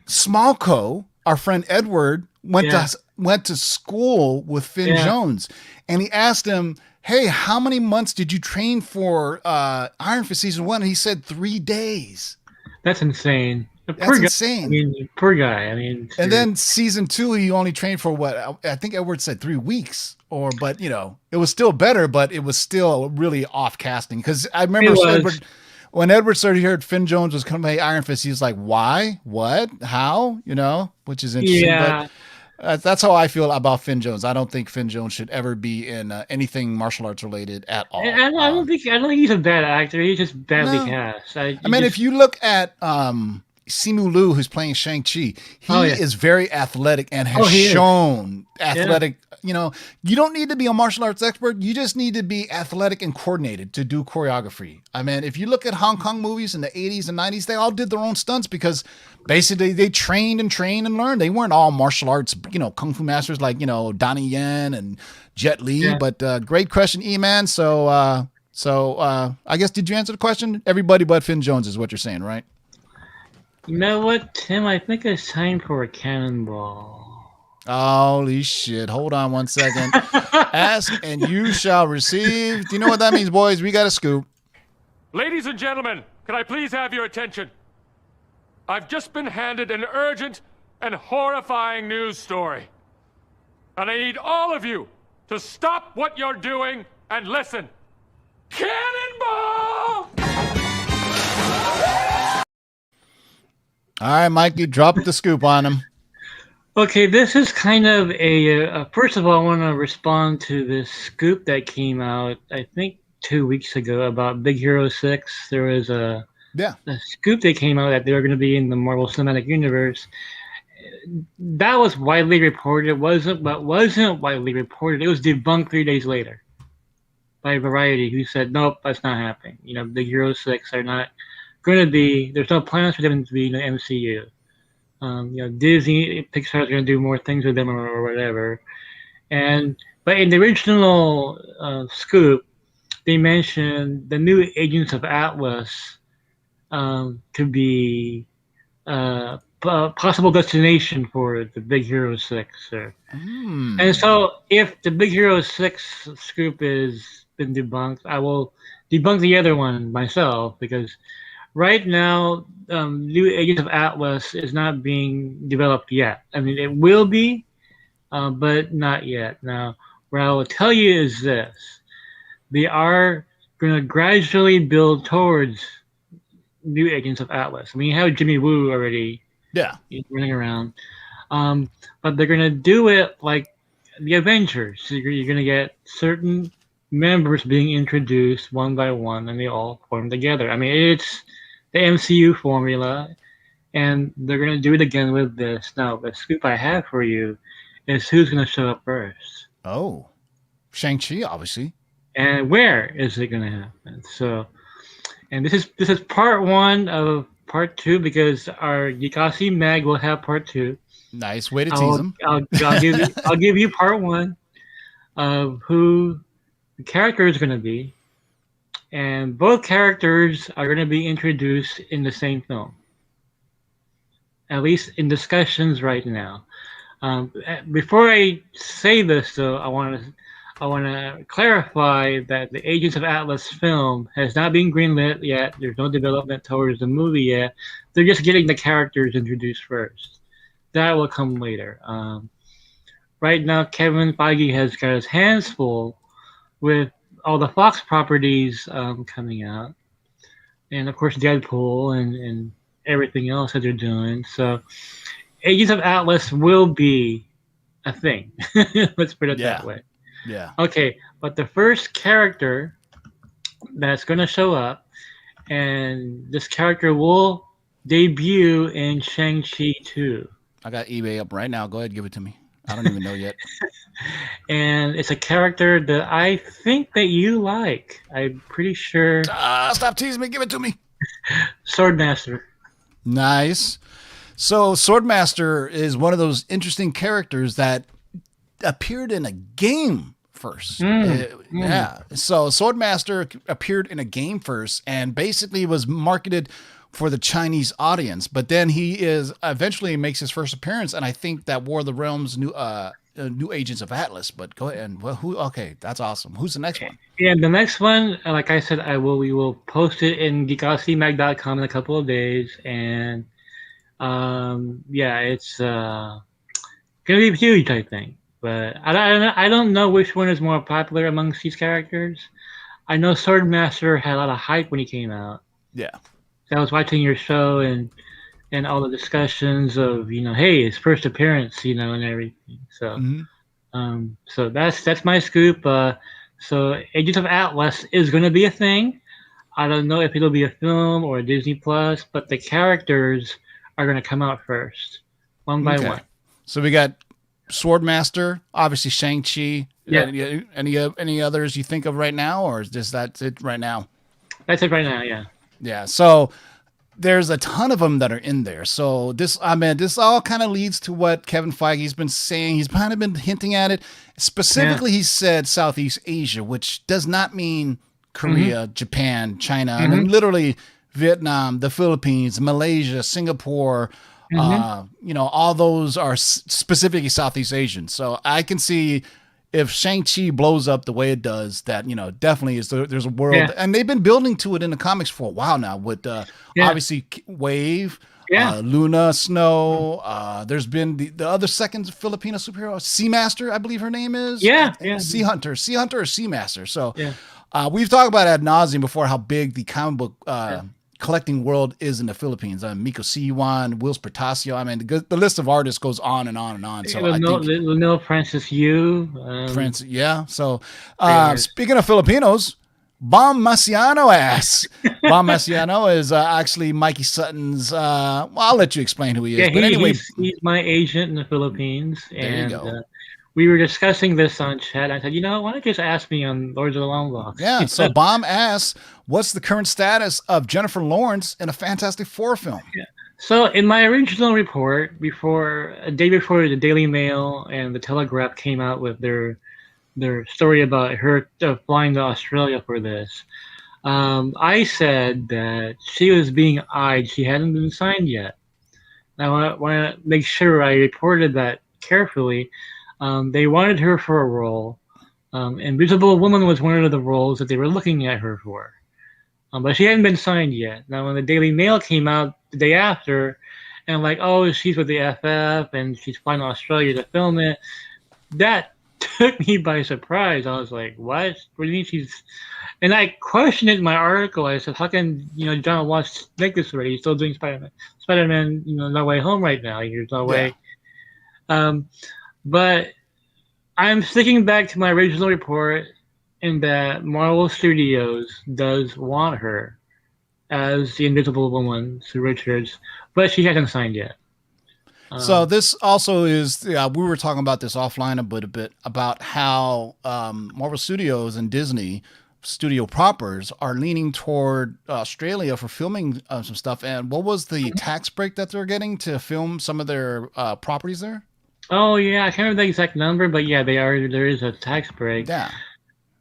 [SPEAKER 1] Smallco, our friend Edward went to school with Finn Jones, and he asked him, "Hey, how many months did you train for Iron Fist season 1?" And he said 3 days.
[SPEAKER 4] That's insane.
[SPEAKER 1] That's insane.
[SPEAKER 4] I mean, poor guy. I mean,
[SPEAKER 1] And then season 2, he only trained for what? I think Edward said 3 weeks. But it was still better, but it was still really off casting. Because I remember when Edward heard Finn Jones was coming to Iron Fist, he was like, "Why? What? How?" Which is interesting.
[SPEAKER 4] Yeah.
[SPEAKER 1] But that's how I feel about Finn Jones. I don't think Finn Jones should ever be in anything martial arts related at all.
[SPEAKER 4] I don't think he's a bad actor. He's just badly
[SPEAKER 1] No.
[SPEAKER 4] cast.
[SPEAKER 1] If you look at Simu Liu, who's playing Shang-Chi, he is very athletic and has shown athletic. You don't need to be a martial arts expert. You just need to be athletic and coordinated to do choreography. I mean, if you look at Hong Kong movies in the 80s and 90s, they all did their own stunts because basically they trained and learned. They weren't all martial arts, kung fu masters like, Donnie Yen and Jet Li.
[SPEAKER 4] Yeah.
[SPEAKER 1] But great question, E-Man. So I guess, did you answer the question? Everybody but Finn Jones is what you're saying, right?
[SPEAKER 4] You know what, Tim? I think it's time for a cannonball.
[SPEAKER 1] Holy shit. Hold on one second. Ask and you shall receive. Do you know what that means, boys? We got a scoop.
[SPEAKER 8] Ladies and gentlemen, can I please have your attention? I've just been handed an urgent and horrifying news story. And I need all of you to stop what you're doing and listen. Cannonball!
[SPEAKER 1] All right, Mike, you dropped the scoop on him.
[SPEAKER 4] Okay, this is kind of first of all, I want to respond to this scoop that came out, I think 2 weeks ago about Big Hero 6. There was a scoop that came out that they were going to be in the Marvel Cinematic Universe. That was widely reported. It wasn't widely reported. It was debunked 3 days later by Variety, who said, nope, that's not happening. Big Hero 6 are not going to be, there's no plans for them to be in the MCU. Disney, Pixar's going to do more things with them or whatever. But in the original scoop, they mentioned the new Agents of Atlas could be possible destination for the Big Hero 6. And so if the Big Hero 6 scoop has been debunked, I will debunk the other one myself, because right now, new Agents of Atlas is not being developed yet. I mean, it will be, but not yet. Now, what I will tell you is this. They are going to gradually build towards new Agents of Atlas. I mean, you have Jimmy Woo already running around. But they're going to do it like the Avengers. So you're going to get certain members being introduced one by one, and they all form together. I mean, it's the MCU formula, and they're going to do it again with this. Now, the scoop I have for you is who's going to show up first.
[SPEAKER 1] Oh, Shang-Chi, obviously.
[SPEAKER 4] And where is it going to happen? So, and this is part 1 of part 2, because our Geekosity mag will have part 2.
[SPEAKER 1] Nice way to tease them.
[SPEAKER 4] I'll give you part 1 of who the character is going to be, and both characters are going to be introduced in the same film, at least in discussions right now. Before I say this, though, I want to clarify that the Agents of Atlas film has not been greenlit yet. There's no development towards the movie yet. They're just getting the characters introduced first. That will come later. Right now, Kevin Feige has got his hands full with all the Fox properties coming out, and of course Deadpool and everything else that they're doing. So, Agents of Atlas will be a thing. Let's put it that way.
[SPEAKER 1] Yeah.
[SPEAKER 4] Okay, but the first character that's going to show up, and this character will debut in Shang-Chi 2.
[SPEAKER 1] I got eBay up right now. Go ahead, give it to me. I don't even know yet.
[SPEAKER 4] And it's a character that I think that you like. I'm pretty sure.
[SPEAKER 1] Stop teasing me. Give it to me.
[SPEAKER 4] Swordmaster.
[SPEAKER 1] Nice. So Swordmaster is one of those interesting characters that appeared in a game first. Yeah. So Swordmaster appeared in a game first and basically was marketed for the Chinese audience, but then he is eventually makes his first appearance, and I think that War of the Realms new Agents of Atlas. But go ahead and okay, that's awesome. Who's the next one?
[SPEAKER 4] Yeah, the next one, like I said, we will post it in geekositymag.com in a couple of days, and it's gonna be huge, I think. But I don't know which one is more popular amongst these characters. I know Swordmaster had a lot of hype when he came out.
[SPEAKER 1] Yeah.
[SPEAKER 4] I was watching your show and all the discussions of, hey, his first appearance, and everything. So, so that's my scoop. So Agents of Atlas is going to be a thing. I don't know if it'll be a film or a Disney Plus, but the characters are going to come out first, one by one.
[SPEAKER 1] So we got Swordmaster, obviously Shang-Chi.
[SPEAKER 4] Yeah.
[SPEAKER 1] Any others you think of right now, or is that it right now?
[SPEAKER 4] That's it right now. Yeah.
[SPEAKER 1] Yeah, so there's a ton of them that are in there. So this all kind of leads to what Kevin Feige's been saying. He's kind of been hinting at it. Specifically, he said Southeast Asia, which does not mean Korea, Japan, China. I mean, literally Vietnam, the Philippines, Malaysia, Singapore. All those are specifically Southeast Asian. So I can see if Shang-Chi blows up the way it does, that, definitely there's a world, and they've been building to it in the comics for a while now with obviously Wave, Luna, Snow. There's been the other second Filipino superhero, Seamaster, I believe her name is. Sea Hunter or Seamaster. So we've talked about ad nauseum before how big the comic book collecting world is in the Philippines. Miko Siwan, Wills Pertasio. I mean, the list of artists goes on and on and on. So
[SPEAKER 4] Lionel Francis Yu.
[SPEAKER 1] So speaking of Filipinos, Bam Marciano asks. Bam Marciano is actually Mikey Sutton's. I'll let you explain who he is.
[SPEAKER 4] Yeah,
[SPEAKER 1] but anyway,
[SPEAKER 4] he's my agent in the Philippines.
[SPEAKER 1] There you go.
[SPEAKER 4] We were discussing this on chat. I said, why don't you just ask me on Lords of the Long Box?
[SPEAKER 1] Yeah, so Bomb asks, what's the current status of Jennifer Lawrence in a Fantastic Four film?
[SPEAKER 4] So in my original report, a day before the Daily Mail and the Telegraph came out with their story about her flying to Australia for this, I said that she was being eyed. She hadn't been signed yet. I want to make sure I reported that carefully. They wanted her for a role. Invisible Woman was one of the roles that they were looking at her for. But she hadn't been signed yet. Now, when the Daily Mail came out the day after, and like, oh, she's with the FF and she's flying to Australia to film it, that took me by surprise. I was like, what? What do you mean she's... And I questioned it in my article. I said, how can, John Watts make this already? He's still doing Spider-Man. Spider-Man, No Way Home right now. There's no way. But I'm sticking back to my original report in that Marvel Studios does want her as the Invisible Woman, Sue Richards, but she hasn't signed yet.
[SPEAKER 1] So this also is, we were talking about this offline a bit about how Marvel Studios and Disney studio propers are leaning toward Australia for filming some stuff. And what was the tax break that they're getting to film some of their properties there?
[SPEAKER 4] Oh yeah, I can't remember the exact number, but yeah, there is a tax break.
[SPEAKER 1] Yeah.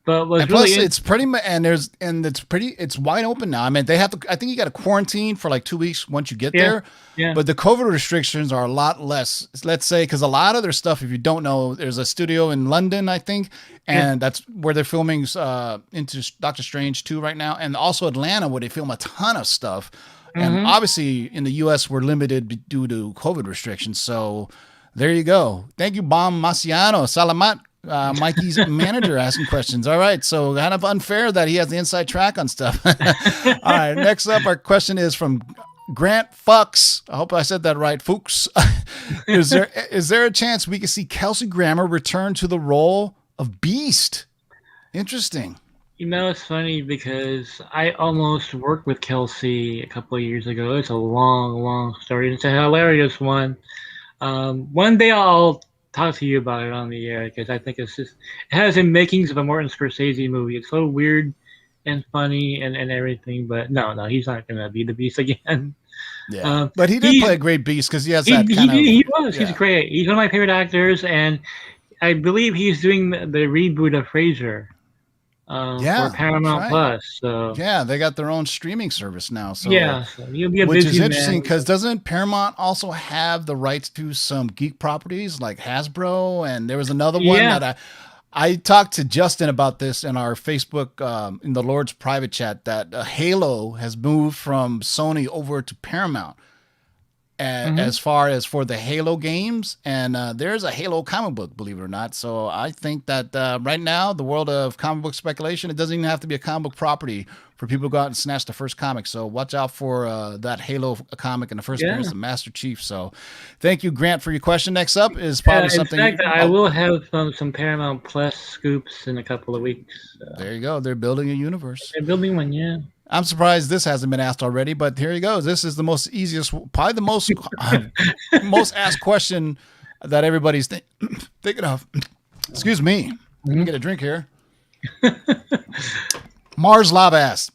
[SPEAKER 4] But what's
[SPEAKER 1] and plus,
[SPEAKER 4] really
[SPEAKER 1] it's pretty much, it's wide open now. I mean, they have to. I think you got to quarantine for like 2 weeks once you get there.
[SPEAKER 4] Yeah.
[SPEAKER 1] But the COVID restrictions are a lot less. Let's say, because a lot of their stuff, if you don't know, there's a studio in London, I think, and that's where they're filming into Doctor Strange 2 right now, and also Atlanta, where they film a ton of stuff. And obviously, in the U.S., we're limited due to COVID restrictions. So there you go. Thank you, Bam Masiano. Salamat. Mikey's manager asking questions. All right. So kind of unfair that he has the inside track on stuff. All right. Next up, our question is from Grant Fuchs. I hope I said that right. Fuchs. Is there a chance we could see Kelsey Grammer return to the role of Beast? Interesting.
[SPEAKER 4] It's funny because I almost worked with Kelsey a couple of years ago. It's a long, long story. It's a hilarious one. One day I'll talk to you about it on the air because I think it has the makings of a Martin Scorsese movie. It's so weird and funny and everything, but no, he's not gonna be the Beast again.
[SPEAKER 1] Yeah, but he did play a great Beast because he has that kind of.
[SPEAKER 4] He was. Yeah. He's great. He's one of my favorite actors, and I believe he's doing the reboot of Frasier. For Paramount Plus. So
[SPEAKER 1] yeah, they got their own streaming service now. So
[SPEAKER 4] so you'll be a
[SPEAKER 1] which
[SPEAKER 4] busy
[SPEAKER 1] is interesting
[SPEAKER 4] man.
[SPEAKER 1] because doesn't Paramount also have the rights to some geek properties like Hasbro? And there was another one that I talked to Justin about this in our Facebook in the Lord's private chat that Halo has moved from Sony over to Paramount. And as far as for the Halo games, and there's a Halo comic book, believe it or not. So I think that right now, the world of comic book speculation, it doesn't even have to be a comic book property for people to go out and snatch the first comic. So watch out for that Halo comic in the first appearance of Master Chief. So thank you, Grant, for your question. Next up is probably something.
[SPEAKER 4] In fact, I will have some Paramount Plus scoops in a couple of weeks.
[SPEAKER 1] There you go. They're building a universe.
[SPEAKER 4] They're building one, yeah.
[SPEAKER 1] I'm surprised this hasn't been asked already, but here he goes. This is the most easiest, probably the most most asked question that everybody's thinking of. Excuse me. Let me get a drink here. Mars Love asked,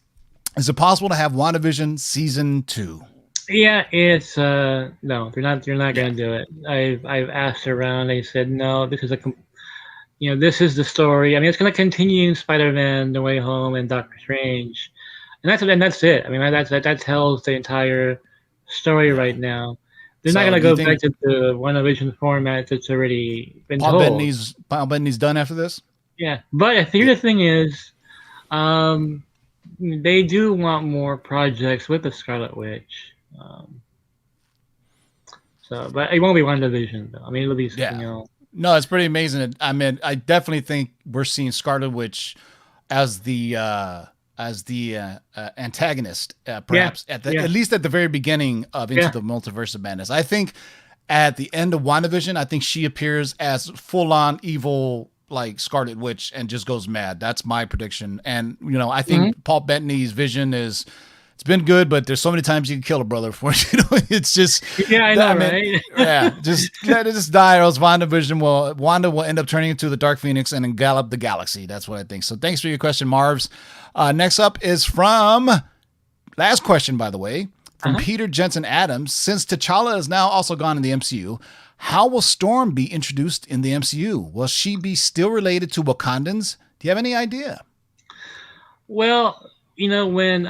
[SPEAKER 1] is it possible to have WandaVision season 2?
[SPEAKER 4] Yeah, it's no, they're not gonna do it. I've asked around. They said no. This is this is the story. I mean, it's gonna continue in Spider-Man: No Way Home and Doctor Strange. And that's it. I mean, that tells the entire story right now. They're not going to go back to the WandaVision format that's already been told.
[SPEAKER 1] Paul Bettany's done after this?
[SPEAKER 4] Yeah. But the thing is, they do want more projects with the Scarlet Witch. But it won't be WandaVision, though. I mean, it'll be something else.
[SPEAKER 1] No, it's pretty amazing. I mean, I definitely think we're seeing Scarlet Witch as the antagonist, perhaps at least at the very beginning of Into the Multiverse of Madness. I think at the end of WandaVision, I think she appears as full-on evil, like Scarlet Witch, and just goes mad. That's my prediction. And I think Paul Bettany's vision it's been good, but there's so many times you can kill a brother for it. It's just
[SPEAKER 4] I know, right?
[SPEAKER 1] Just let it just die, or else Wanda will end up turning into the Dark Phoenix and then gallop the galaxy. That's what I think. So thanks for your question, Marvs. Next up is from last question, by the way, from Peter Jensen Adams. Since T'Challa is now also gone in the MCU, how will Storm be introduced in the MCU? Will she be still related to Wakandans? Do you have any idea?
[SPEAKER 4] Well, when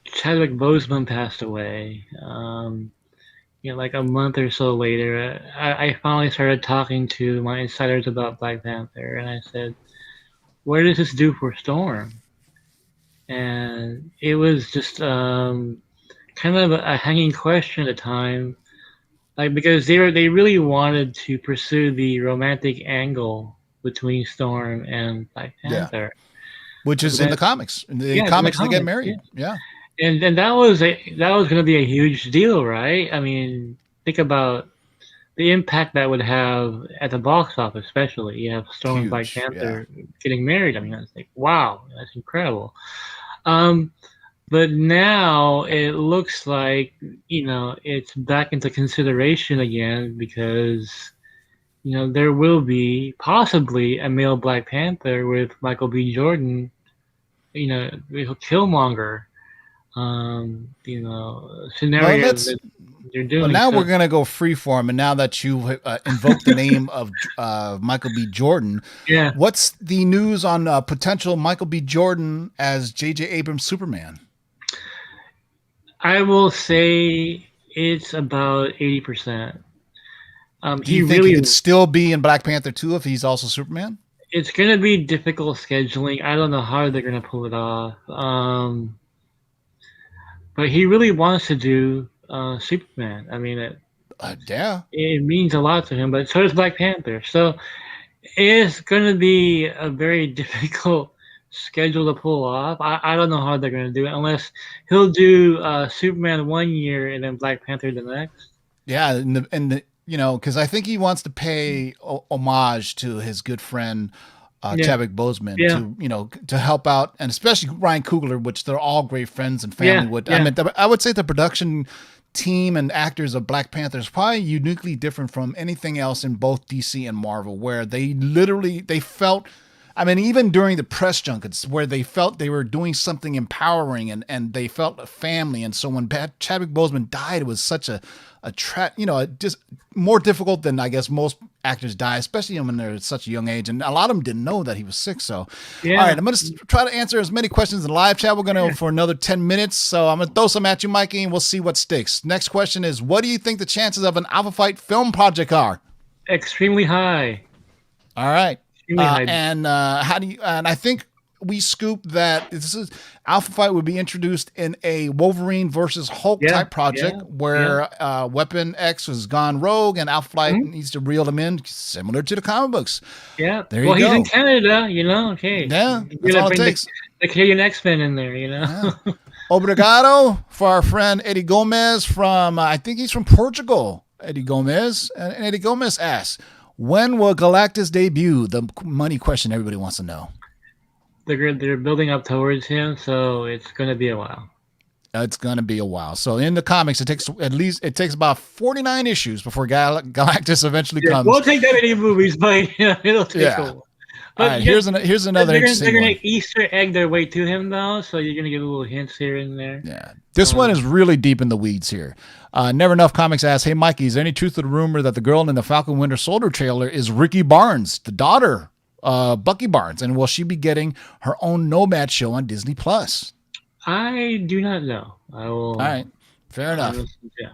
[SPEAKER 4] Chadwick Boseman passed away, like a month or so later, I finally started talking to my insiders about Black Panther, and I said, what does this do for Storm? And it was just kind of a hanging question at the time, because they really wanted to pursue the romantic angle between Storm and Black Panther,
[SPEAKER 1] which is in the comics. In the comics, they get married. Yeah.
[SPEAKER 4] And that was going to be a huge deal, right? I mean, think about the impact that would have at the box office, especially. You have Storm and Black Panther getting married. I mean, it's like, wow, that's incredible. But now it looks like, it's back into consideration again because, there will be possibly a male Black Panther with Michael B. Jordan, Killmonger. Scenarios that you're doing.
[SPEAKER 1] Well, now we're going to go freeform. And now that you invoked the name of Michael B. Jordan, what's the news on potential Michael B. Jordan as J.J. Abrams' Superman?
[SPEAKER 4] I will say it's about 80%.
[SPEAKER 1] Do you think he could still be in Black Panther 2 if he's also Superman?
[SPEAKER 4] It's going to be difficult scheduling. I don't know how they're going to pull it off. But he really wants to do Superman. I mean, it means a lot to him, but so does Black Panther. So it's going to be a very difficult schedule to pull off. I don't know how they're going to do it unless he'll do Superman 1 year and then Black Panther the next.
[SPEAKER 1] Yeah, and because I think he wants to pay homage to his good friend Chadwick Boseman to help out, and especially Ryan Coogler, which they're all great friends and family. I would say the production team and actors of Black Panther is probably uniquely different from anything else in both DC and Marvel, where they felt, even during the press junkets, where they felt they were doing something empowering and they felt a family. And so when Chadwick Boseman died, it was such just more difficult than I guess most actors die, especially when they're at such a young age. And a lot of them didn't know that he was sick. So, all right, I'm going to try to answer as many questions in the live chat. We're going to go for another 10 minutes. So I'm going to throw some at you, Mikey, and we'll see what sticks. Next question is, what do you think the chances of an Alpha Fight film project are?
[SPEAKER 4] Extremely high.
[SPEAKER 1] All right. And I think we scooped that Alpha Fight would be introduced in a Wolverine versus Hulk type project where Weapon X has gone rogue and Alpha Fight needs to reel them in, similar to the comic books.
[SPEAKER 4] Yeah.
[SPEAKER 1] There you go.
[SPEAKER 4] He's in Canada, Okay.
[SPEAKER 1] Yeah. That's all it takes.
[SPEAKER 4] The Canadian X-Men in there,
[SPEAKER 1] Yeah. Obrigado for our friend Eddie Gomez from, I think he's from Portugal. Eddie Gomez. And Eddie Gomez asks, when will Galactus debut? The money question everybody wants to know.
[SPEAKER 4] They're building up towards him, so it's going to be a while.
[SPEAKER 1] It's going to be a while. So in the comics, it takes about 49 issues before Galactus eventually comes.
[SPEAKER 4] We'll take that in any movies, but it'll take a while.
[SPEAKER 1] All right, here's another interesting
[SPEAKER 4] They're going to Easter egg their way to him, though, so you're going to get little hints here and there.
[SPEAKER 1] Yeah. This one is really deep in the weeds here. Never Enough Comics asks, hey, Mikey, is there any truth to the rumor that the girl in the Falcon Winter Soldier trailer is Ricky Barnes, the daughter Bucky Barnes, and will she be getting her own Nomad show on Disney Plus?
[SPEAKER 4] I do not know. I will.
[SPEAKER 1] All right, fair enough.
[SPEAKER 4] Yeah.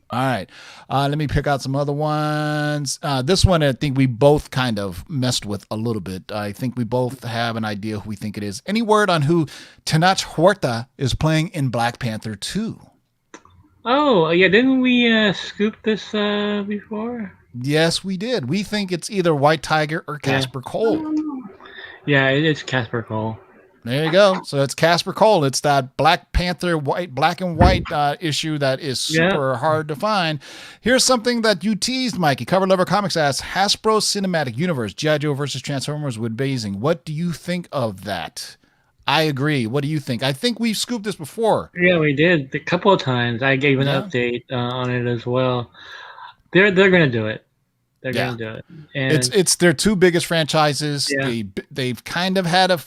[SPEAKER 1] All right, let me pick out some other ones. This one I think we both kind of messed with a little bit. I think we both have an idea who we think it is. Any word on who Tenoch Huerta is playing in Black Panther 2?
[SPEAKER 4] Oh, yeah, didn't we scoop this before?
[SPEAKER 1] Yes, we did. We think it's either White Tiger or Casper Cole.
[SPEAKER 4] Yeah, it's Casper Cole.
[SPEAKER 1] There you go. So it's Casper Cole. It's that Black Panther black and white issue that is super hard to find. Here's something that you teased, Mikey. Cover Lover Comics asks, Hasbro Cinematic Universe, G.I. Joe versus Transformers with Basing. What do you think of that? I agree. What do you think? I think we've scooped this before.
[SPEAKER 4] Yeah, we did a couple of times. I gave an update on it as well. They're going to do it. They're
[SPEAKER 1] Yeah.
[SPEAKER 4] going to do it. And
[SPEAKER 1] It's their two biggest franchises.
[SPEAKER 4] Yeah.
[SPEAKER 1] They've kind of had a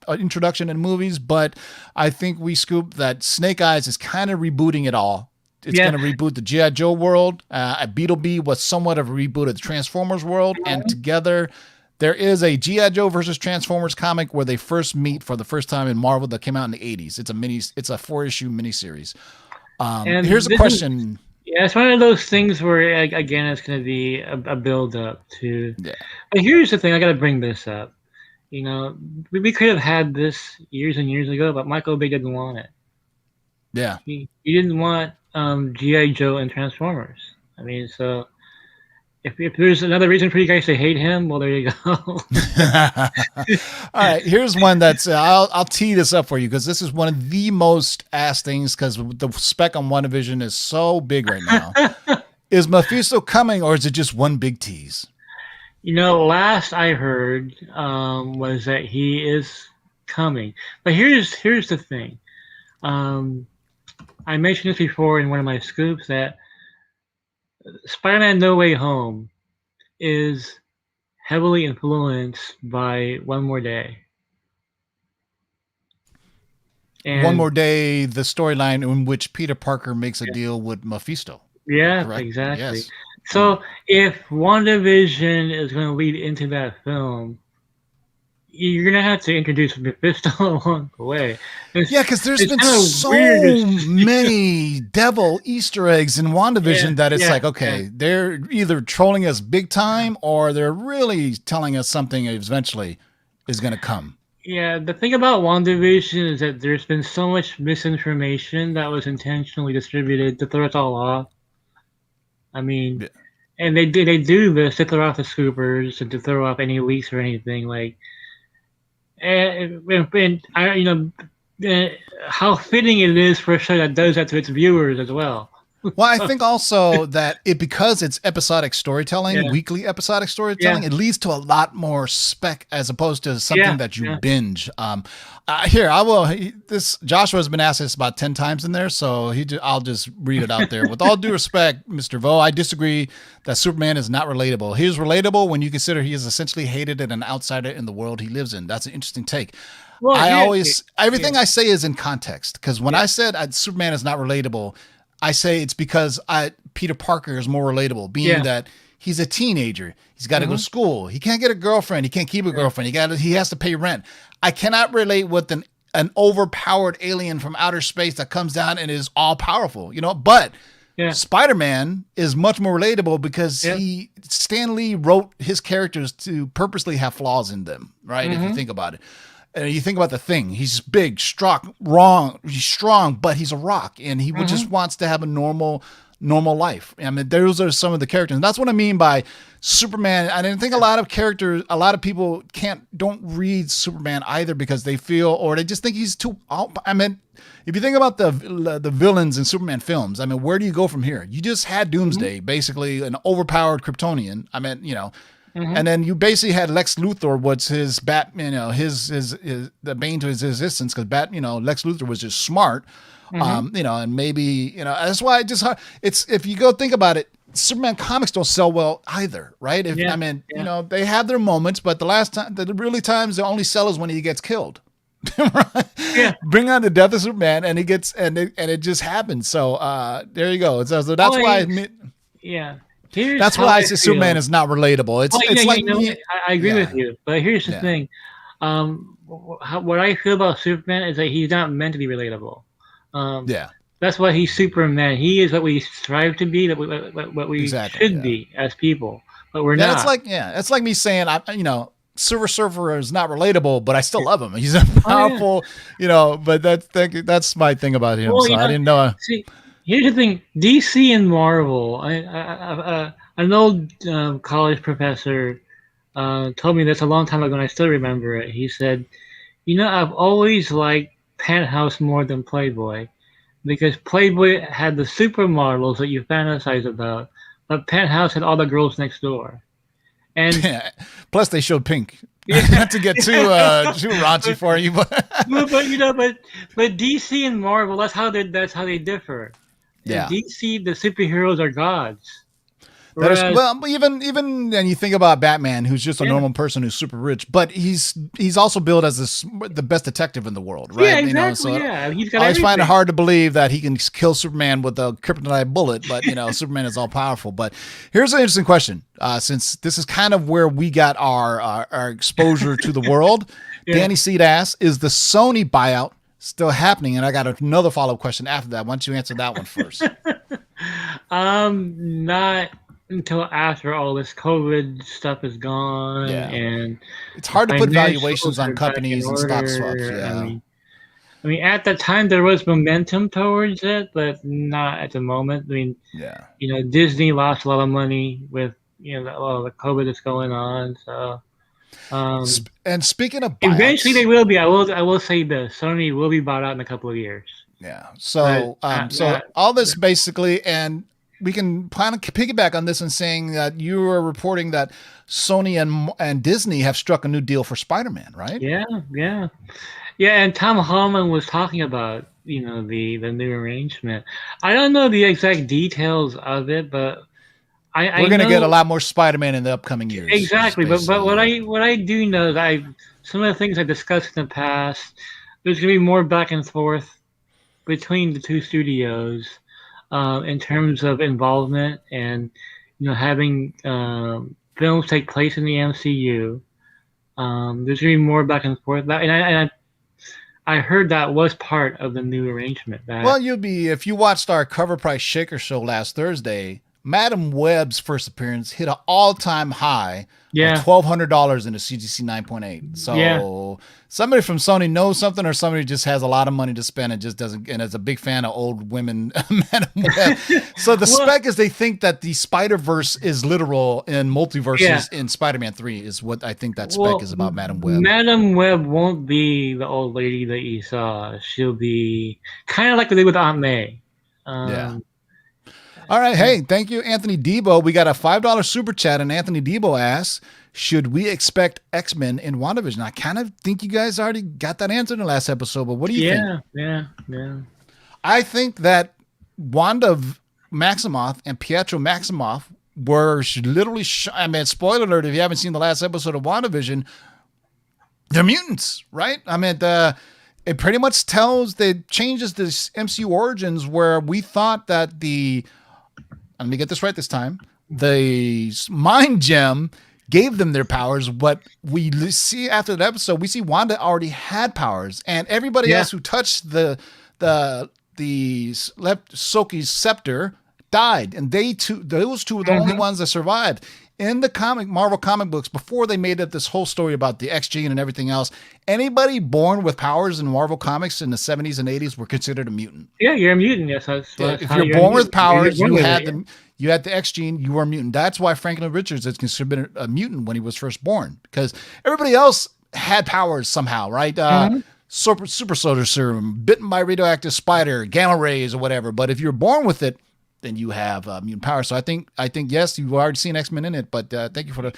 [SPEAKER 1] introduction in movies, but I think we scooped that Snake Eyes is kind of rebooting it all. It's
[SPEAKER 4] Yeah.
[SPEAKER 1] going to reboot the G.I. Joe world. Beetlebee was somewhat of a reboot of the Transformers world, and together there is a G.I. Joe versus Transformers comic where they first meet for the first time in Marvel that came out in the 80s. It's a 4-issue miniseries.
[SPEAKER 4] And
[SPEAKER 1] Here's a
[SPEAKER 4] this is-
[SPEAKER 1] question.
[SPEAKER 4] Yeah, it's one of those things where, again, it's going to be a build-up to...
[SPEAKER 1] Yeah.
[SPEAKER 4] But here's the thing, I got to bring this up. You know, we could have had this years and years ago, but Michael Bay didn't want it.
[SPEAKER 1] Yeah.
[SPEAKER 4] He didn't want G.I. Joe and Transformers. I mean, so if there's another reason for you guys to hate him, well, there you go.
[SPEAKER 1] All right, here's one that's I'll tee this up for you because this is one of the most asked things because the spec on WandaVision is so big right now. Is Mephisto coming or is it just one big tease?
[SPEAKER 4] You know, last I heard was that he is coming. But here's the thing. I mentioned this before in one of my scoops that Spider-Man No Way Home is heavily influenced by One More Day. And
[SPEAKER 1] One More Day, the storyline in which Peter Parker makes a deal with Mephisto.
[SPEAKER 4] yeah,
[SPEAKER 1] Correct?
[SPEAKER 4] exactly.
[SPEAKER 1] Yes.
[SPEAKER 4] So if WandaVision is going to lead into that film, you're going to have to introduce Mephisto along the way.
[SPEAKER 1] Yeah, because there's
[SPEAKER 4] it's
[SPEAKER 1] been
[SPEAKER 4] kinda
[SPEAKER 1] so
[SPEAKER 4] weird.
[SPEAKER 1] many devil Easter eggs in WandaVision
[SPEAKER 4] Yeah,
[SPEAKER 1] that it's
[SPEAKER 4] yeah,
[SPEAKER 1] like, okay, they're either trolling us big time or they're really telling us something eventually is going to come.
[SPEAKER 4] Yeah, the thing about WandaVision is that there's been so much misinformation that was intentionally distributed to throw us all off. I mean,
[SPEAKER 1] Yeah.
[SPEAKER 4] and they do this to throw off the scoopers and to throw off any leaks or anything like. And I, you know, how fitting it is for a show that does that to its viewers as well.
[SPEAKER 1] Well, I think also that because it's episodic storytelling,
[SPEAKER 4] Yeah.
[SPEAKER 1] weekly episodic storytelling,
[SPEAKER 4] Yeah.
[SPEAKER 1] it leads to a lot more spec as opposed to something
[SPEAKER 4] Yeah,
[SPEAKER 1] that you
[SPEAKER 4] yeah.
[SPEAKER 1] binge. Here, I will. This Joshua's been asked this about 10 times in there, so I'll just read it out there. With all due respect, Mr. Vo, I disagree that Superman is not relatable. He is relatable when you consider he is essentially hated and an outsider in the world he lives in. That's an interesting take.
[SPEAKER 4] Well,
[SPEAKER 1] Everything I say is in context because when I said Superman is not relatable, I say it's because Peter Parker is more relatable, being that he's a teenager. He's got to go to school. He can't get a girlfriend. He can't keep a girlfriend. He has to pay rent. I cannot relate with an overpowered alien from outer space that comes down and is all powerful, you know, but Spider-Man is much more relatable because Stan Lee wrote his characters to purposely have flaws in them, right? If you think about it. And you think about the Thing. He's big, strong, he's strong, but he's a rock, and he just wants to have a normal life. I mean, those are some of the characters. And that's what I mean by Superman. I didn't think a lot of people don't read Superman either because they feel, or they just think he's too. I mean, if you think about the villains in Superman films, I mean, where do you go from here? You just had Doomsday, basically an overpowered Kryptonian. I mean, you know. And then you basically had Lex Luthor, what's his his the bane to his existence, because Lex Luthor was just smart, and maybe that's why it's if you go think about it, Superman comics don't sell well either, right? They have their moments, but the really times they only sell is when he gets killed. Right? Yeah. Bring on the death of Superman, and he gets and it just happens. So there you go. So that's why. That's why I say Superman is not relatable.
[SPEAKER 4] I agree with you, but here's the thing: what I feel about Superman is that he's not meant to be relatable. That's why he's Superman. He is what we strive to be, what we should be as people, but we're not.
[SPEAKER 1] It's like me saying, Silver Surfer is not relatable, but I still love him. He's a powerful, But that's my thing about him.
[SPEAKER 4] Well,
[SPEAKER 1] so I didn't know.
[SPEAKER 4] See, here's the thing: DC and Marvel. An old college professor told me this a long time ago, and I still remember it. He said, I've always liked Penthouse more than Playboy, because Playboy had the supermodels that you fantasize about, but Penthouse had all the girls next door. And
[SPEAKER 1] plus they showed pink. Not to get too raunchy for you, but
[SPEAKER 4] DC and Marvel, that's how they differ.
[SPEAKER 1] Yeah.
[SPEAKER 4] In DC, the superheroes are gods.
[SPEAKER 1] That is,
[SPEAKER 4] Whereas-
[SPEAKER 1] well, even and you think about Batman, who's just a
[SPEAKER 4] Yeah.
[SPEAKER 1] normal person who's super rich, but he's also billed as the best detective in the world, right?
[SPEAKER 4] Yeah,
[SPEAKER 1] You know,
[SPEAKER 4] exactly.
[SPEAKER 1] so
[SPEAKER 4] He's got
[SPEAKER 1] I always find it
[SPEAKER 4] everything.
[SPEAKER 1] hard to believe that he can kill Superman with a kryptonite bullet, but Superman is all powerful. But here's an interesting question, since this is kind of where we got our exposure to the world.
[SPEAKER 4] Yeah.
[SPEAKER 1] Danny Seed asks, is the Sony buyout still happening? And I got another follow-up question after that. Why don't you answer that one first?
[SPEAKER 4] Not until after all this COVID stuff is gone,
[SPEAKER 1] Yeah.
[SPEAKER 4] and
[SPEAKER 1] It's hard to put
[SPEAKER 4] financials
[SPEAKER 1] valuations on
[SPEAKER 4] are back in
[SPEAKER 1] companies and stock swaps.
[SPEAKER 4] order.
[SPEAKER 1] Yeah.
[SPEAKER 4] I mean, at the time there was momentum towards it, but not at the moment. I mean,
[SPEAKER 1] Yeah.
[SPEAKER 4] Disney lost a lot of money with all the COVID that's going on. So,
[SPEAKER 1] And speaking of buyouts,
[SPEAKER 4] eventually they will be. I will say this: Sony will be bought out in a couple of years.
[SPEAKER 1] yeah. So,
[SPEAKER 4] But,
[SPEAKER 1] so all this basically, and we can kind of piggyback on this and saying that you are reporting that Sony and Disney have struck a new deal for Spider-Man, right?
[SPEAKER 4] Yeah. And Tom Holland was talking about the new arrangement. I don't know the exact details of it, but
[SPEAKER 1] We're going to get a lot more Spider-Man in the upcoming years.
[SPEAKER 4] Exactly, but
[SPEAKER 1] basically.
[SPEAKER 4] what I do know is some of the things I discussed in the past, there's going to be more back and forth between the two studios in terms of involvement and having films take place in the MCU. There's going to be more back and forth, and I heard that was part of the new arrangement.
[SPEAKER 1] Well, if you watched our Cover Price Shaker show last Thursday, Madam Web's first appearance hit an all-time high of $1,200 in a CGC 9.8. So somebody from Sony knows something, or somebody just has a lot of money to spend and just doesn't, and is a big fan of old women. Madam Web. So the spec is they think that the Spider-Verse is literal in multiverses in Spider-Man 3 is what I think that spec is about Madam Web.
[SPEAKER 4] Madam Web won't be the old lady that you saw. She'll be kind of like they did with Aunt May.
[SPEAKER 1] All right. Hey, thank you, Anthony Debo. We got a $5 super chat, and Anthony Debo asks, should we expect X-Men in WandaVision? I kind of think you guys already got that answer in the last episode, but what do you think?
[SPEAKER 4] Yeah.
[SPEAKER 1] I think that Wanda Maximoff and Pietro Maximoff were literally, spoiler alert, if you haven't seen the last episode of WandaVision, they're mutants, right? It pretty much changes this MCU origins where we thought that let me get this right this time, the mind gem gave them their powers. What we see after that episode, we see Wanda already had powers, and everybody else who touched the Soki's scepter died, and those two were the only ones that survived. In the Marvel comic books, before they made up this whole story about the X gene and everything else, anybody born with powers in Marvel comics in the 70s and 80s were considered a mutant.
[SPEAKER 4] Yeah, you're a mutant. Yes,
[SPEAKER 1] if you're born with powers, you had the X gene, you were a mutant. That's why Franklin Richards is considered a mutant when he was first born, because everybody else had powers somehow, right? Super soldier serum, bitten by radioactive spider, gamma rays, or whatever. But if you're born with it, then you have mutant power. So I think yes, you've already seen X-Men in it, but thank you for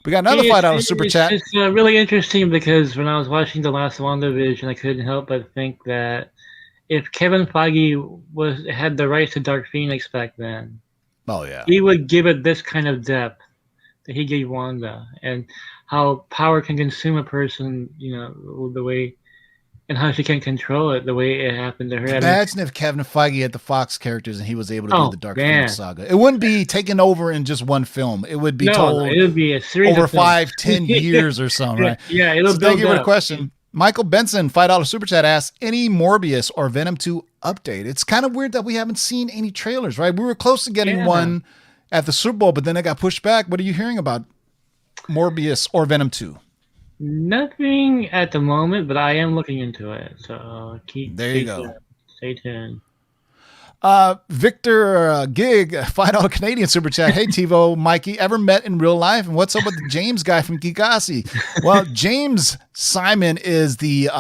[SPEAKER 1] we got another $5 super chat.
[SPEAKER 4] It's really interesting because when I was watching the last WandaVision, I couldn't help but think that if Kevin Feige had the rights to Dark Phoenix back then, he would give it this kind of depth that he gave Wanda, and how power can consume a person, the way, and how she can control it the way it happened to her.
[SPEAKER 1] Imagine if Kevin Feige had the Fox characters and he was able to do the Dark Phoenix saga. It wouldn't be taken over in just one film. It would be told
[SPEAKER 4] it would be a series
[SPEAKER 1] over
[SPEAKER 4] of films.
[SPEAKER 1] 5-10 years or so, right?
[SPEAKER 4] Yeah, it'll
[SPEAKER 1] so thank you for the
[SPEAKER 4] up.
[SPEAKER 1] question. Michael Benson, $5 super chat asks, any Morbius or Venom 2 update? It's kind of weird that we haven't seen any trailers, right? We were close to getting one at the Super Bowl, but then it got pushed back. What are you hearing about Morbius or Venom 2?
[SPEAKER 4] Nothing at the moment, but I am looking into it. So
[SPEAKER 1] stay
[SPEAKER 4] tuned.
[SPEAKER 1] Victor Gig, $5 Canadian super chat. Hey, TiVo, Mikey, ever met in real life? And what's up with the James guy from Geekosity? Well, James Simon is the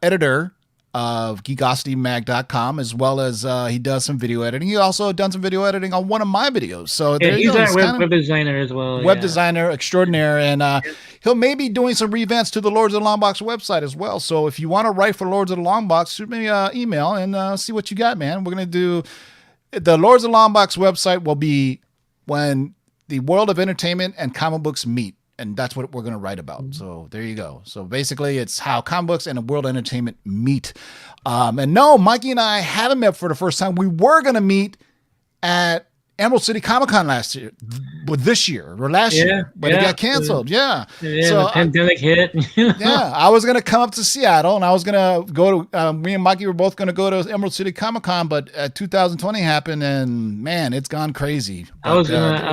[SPEAKER 1] editor of GeekosityMag.com, as well as he does some video editing. He also done some video editing on one of my videos. So there you go.
[SPEAKER 4] He's a web designer as well.
[SPEAKER 1] Web designer extraordinaire. And he'll maybe doing some revamps to the Lords of the Longbox website as well. So if you want to write for Lords of the Longbox, shoot me an email and see what you got, man. We're going to do the Lords of the Long Box website will be when the world of entertainment and comic books meet. And that's what we're going to write about. So there you go. So basically it's how comic books and the world of entertainment meet. And no, Mikey and I haven't met for the first time. We were going to meet at Emerald City Comic Con last year, but this year or last year, but it got canceled. Yeah.
[SPEAKER 4] So the pandemic hit.
[SPEAKER 1] Yeah. I was going to come up to Seattle and I was going to go to, me and Mikey were both going to go to Emerald City Comic Con, but 2020 happened and man, it's gone crazy. But,
[SPEAKER 4] I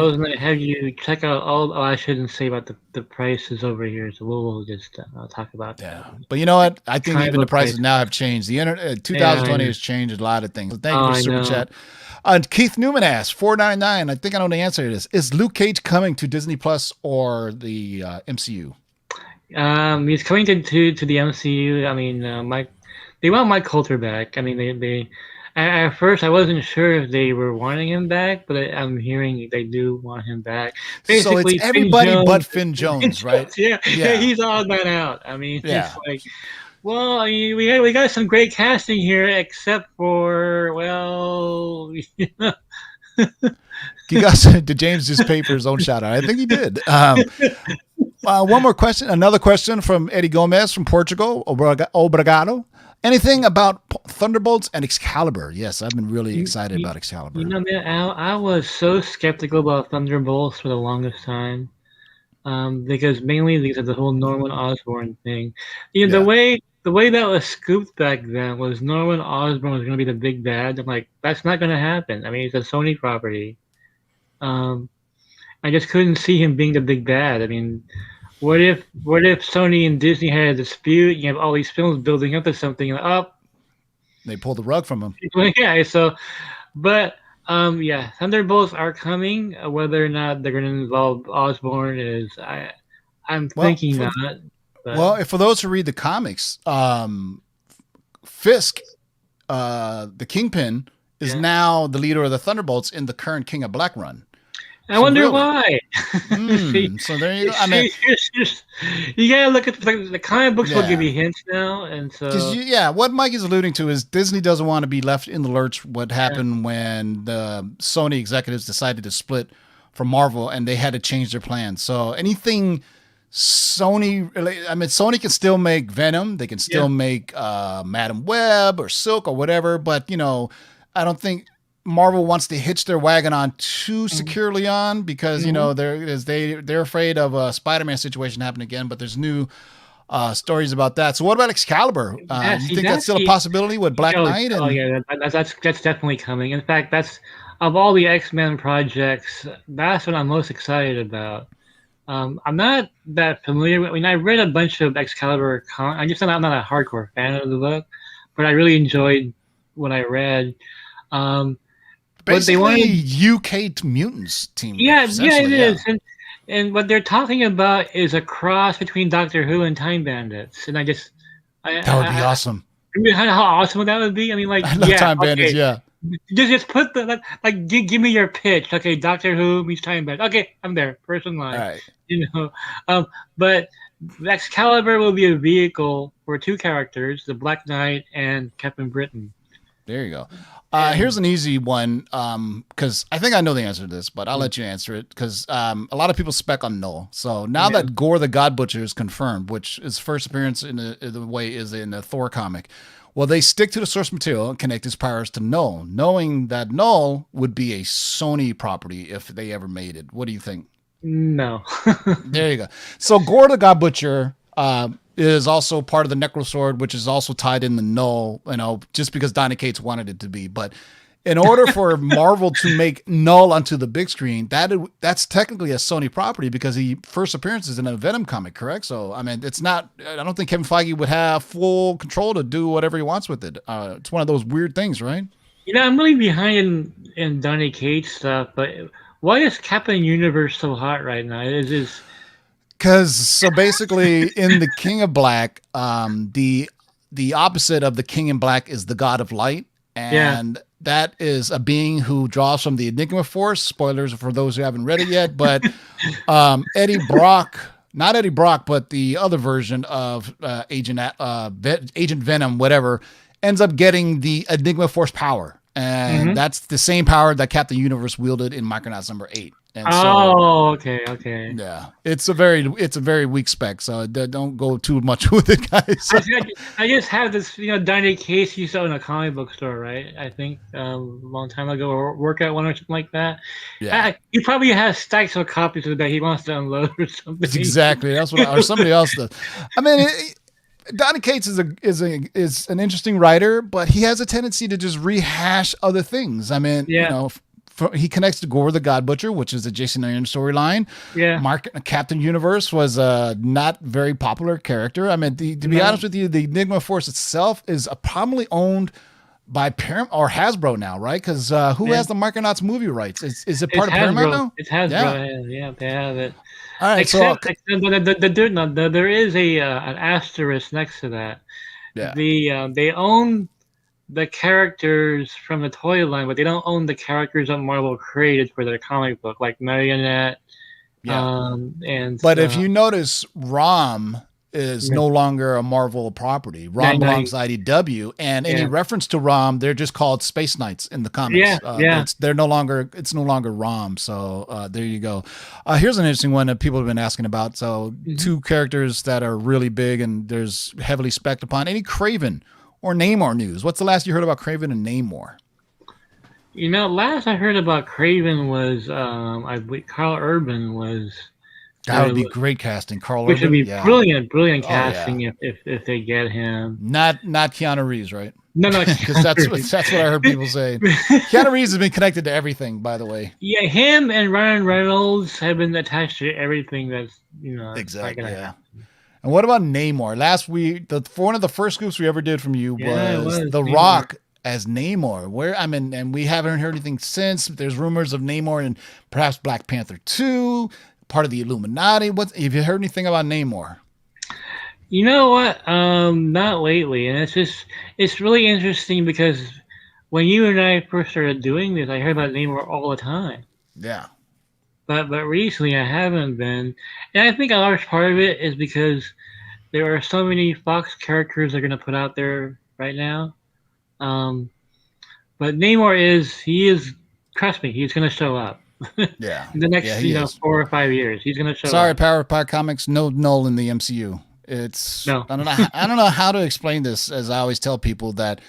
[SPEAKER 4] was gonna have you check out I shouldn't say about the prices over here. So we'll just talk about that.
[SPEAKER 1] But you know what? I think even the prices now have changed. The 2020 has changed a lot of things. So thank you for super chat. Keith Newman asks, $4.99. I think I know the answer to this. Is Luke Cage coming to Disney Plus or the MCU?
[SPEAKER 4] He's coming to the MCU. I mean, they want Mike Coulter back. I mean, they at first I wasn't sure if they were wanting him back, but I'm hearing they do want him back.
[SPEAKER 1] Basically, so it's everybody but Finn Jones, right?
[SPEAKER 4] Yeah, he's all man out. I mean, it's like. Well, I mean, we got some great casting here, except for
[SPEAKER 1] did James just pay for his own shout out? I think he did. One more question. Another question from Eddie Gomez from Portugal. Obrigado. Anything about Thunderbolts and Excalibur? Yes, I've been really excited about Excalibur.
[SPEAKER 4] You know, man, I was so skeptical about Thunderbolts for the longest time. Because of the whole Norman Osborn thing. You know, the way that was scooped back then was Norman Osborn was going to be the big bad. I'm like, that's not going to happen. I mean, it's a Sony property. I just couldn't see him being the big bad. I mean, what if Sony and Disney had a dispute? You have all these films building up to something, and
[SPEAKER 1] they pulled the rug from him.
[SPEAKER 4] Yeah. So, but Thunderbolts are coming. Whether or not they're going to involve Osborn is I'm thinking not. But.
[SPEAKER 1] Well, for those who read the comics, Fisk, the Kingpin, is now the leader of the Thunderbolts in the current King of Black run.
[SPEAKER 4] I wonder why.
[SPEAKER 1] So there you go. I mean,
[SPEAKER 4] you gotta look at the comic books. Will give you hints now, and so
[SPEAKER 1] what Mike is alluding to is Disney doesn't want to be left in the lurch. What happened when the Sony executives decided to split from Marvel, and they had to change their plans. So anything Sony can still make Venom. They can still make Madam Web or Silk or whatever. But I don't think Marvel wants to hitch their wagon on too securely on because they're afraid of a Spider-Man situation happening again. But there's new stories about that. So what about Excalibur? You think that's still a possibility with Black Knight?
[SPEAKER 4] That's definitely coming. In fact, that's of all the X-Men projects, that's what I'm most excited about. I'm not that familiar with. I mean, I read a bunch of Excalibur. I'm not a hardcore fan of the book, but I really enjoyed what I read.
[SPEAKER 1] Basically, UK Mutants team.
[SPEAKER 4] Yeah, it is. And what they're talking about is a cross between Doctor Who and Time Bandits. And that
[SPEAKER 1] would be awesome.
[SPEAKER 4] I mean, how awesome that would be. I mean, like,
[SPEAKER 1] I love Time Bandits. Yeah.
[SPEAKER 4] Just put give me your pitch. Okay, Doctor Who meets Time Bandits. Okay, I'm there. First in line. All right. But Excalibur will be a vehicle for two characters, the Black Knight and Captain Britain.
[SPEAKER 1] There you go. Here's an easy one, because I think I know the answer to this, but I'll let you answer it, because a lot of people spec on Null. So now that Gore the God Butcher is confirmed, which his first appearance in the way is in the Thor comic, well, they stick to the source material and connect his powers to Null, knowing that Null would be a Sony property if they ever made it. What do you think?
[SPEAKER 4] No.
[SPEAKER 1] There you go. So Gore the God Butcher is also part of the Necrosword, which is also tied in the Null, just because Donny Cates wanted it to be. But in order for Marvel to make Null onto the big screen, that's technically a Sony property because he first appearance is in a Venom comic, correct? So, I mean, it's not, I don't think Kevin Feige would have full control to do whatever he wants with it. It's one of those weird things, right?
[SPEAKER 4] I'm really behind in Donny Cates stuff, but why is Captain Universe so hot right now?
[SPEAKER 1] Because basically in the King of Black, the opposite of the King in Black is the God of Light, and that is a being who draws from the Enigma Force. Spoilers for those who haven't read it yet, but not Eddie Brock, but the other version of Agent Venom, whatever, ends up getting the Enigma Force power. And that's the same power that Captain Universe wielded in Micronauts number 8. And
[SPEAKER 4] okay.
[SPEAKER 1] Yeah, it's a very weak spec, so don't go too much with it, guys.
[SPEAKER 4] I just have this, Donny case you saw in a comic book store, right? I think a long time ago, or work at one or something like that.
[SPEAKER 1] Yeah,
[SPEAKER 4] he probably has stacks of copies of that he wants to unload or something.
[SPEAKER 1] Exactly, that's what or somebody else does. I mean, Donny Cates is an interesting writer, but he has a tendency to just rehash other things. I mean, he connects to Gore the God Butcher, which is a Jason Aaron storyline.
[SPEAKER 4] Yeah.
[SPEAKER 1] Captain Universe was a not very popular character. I mean, to be honest with you, the Enigma Force itself is probably owned by Paramount or Hasbro now, right? Because who has the Micronauts movie rights? Is it part of Paramount now?
[SPEAKER 4] It's Hasbro. Yeah, they have it.
[SPEAKER 1] All right,
[SPEAKER 4] except there is an asterisk next to that.
[SPEAKER 1] Yeah.
[SPEAKER 4] They own the characters from the toy line, but they don't own the characters that Marvel created for their comic book, like Marionette.
[SPEAKER 1] Yeah. But if you notice, ROM is no longer a Marvel property. ROM belongs to IDW, and any reference to ROM, they're just called Space Knights in the comics. It's no longer ROM. So there you go. Here's an interesting one that people have been asking about. So two characters that are really big and there's heavily spec'd upon. Any Kraven or Namor news? What's the last you heard about Kraven and Namor?
[SPEAKER 4] Last I heard about Kraven was I believe Carl Urban was.
[SPEAKER 1] That would be great casting, Carl
[SPEAKER 4] Which
[SPEAKER 1] Urban.
[SPEAKER 4] would be brilliant casting if they get him.
[SPEAKER 1] Not Keanu Reeves, right?
[SPEAKER 4] No,
[SPEAKER 1] because that's what I heard people say. Keanu Reeves has been connected to everything, by the way.
[SPEAKER 4] Yeah, him and Ryan Reynolds have been attached to everything that's
[SPEAKER 1] exactly. Yeah. And what about Namor? Last week, one of the first scoops we ever did from you was The
[SPEAKER 4] Namor. Rock
[SPEAKER 1] as Namor. And we haven't heard anything since. There's rumors of Namor and perhaps Black Panther 2, part of the Illuminati. Have you heard anything about Namor?
[SPEAKER 4] You know what? Not lately, and it's really interesting because when you and I first started doing this, I heard about Namor all the time.
[SPEAKER 1] Yeah.
[SPEAKER 4] But recently I haven't been, and I think a large part of it is because there are so many Fox characters they're going to put out there right now. But Namor is trust me, he's going to show up.
[SPEAKER 1] Yeah.
[SPEAKER 4] In the next 4 or 5 years, he's going to show up.
[SPEAKER 1] Sorry, Power Comics, no null in the MCU. I don't know how to explain this. As I always tell people, that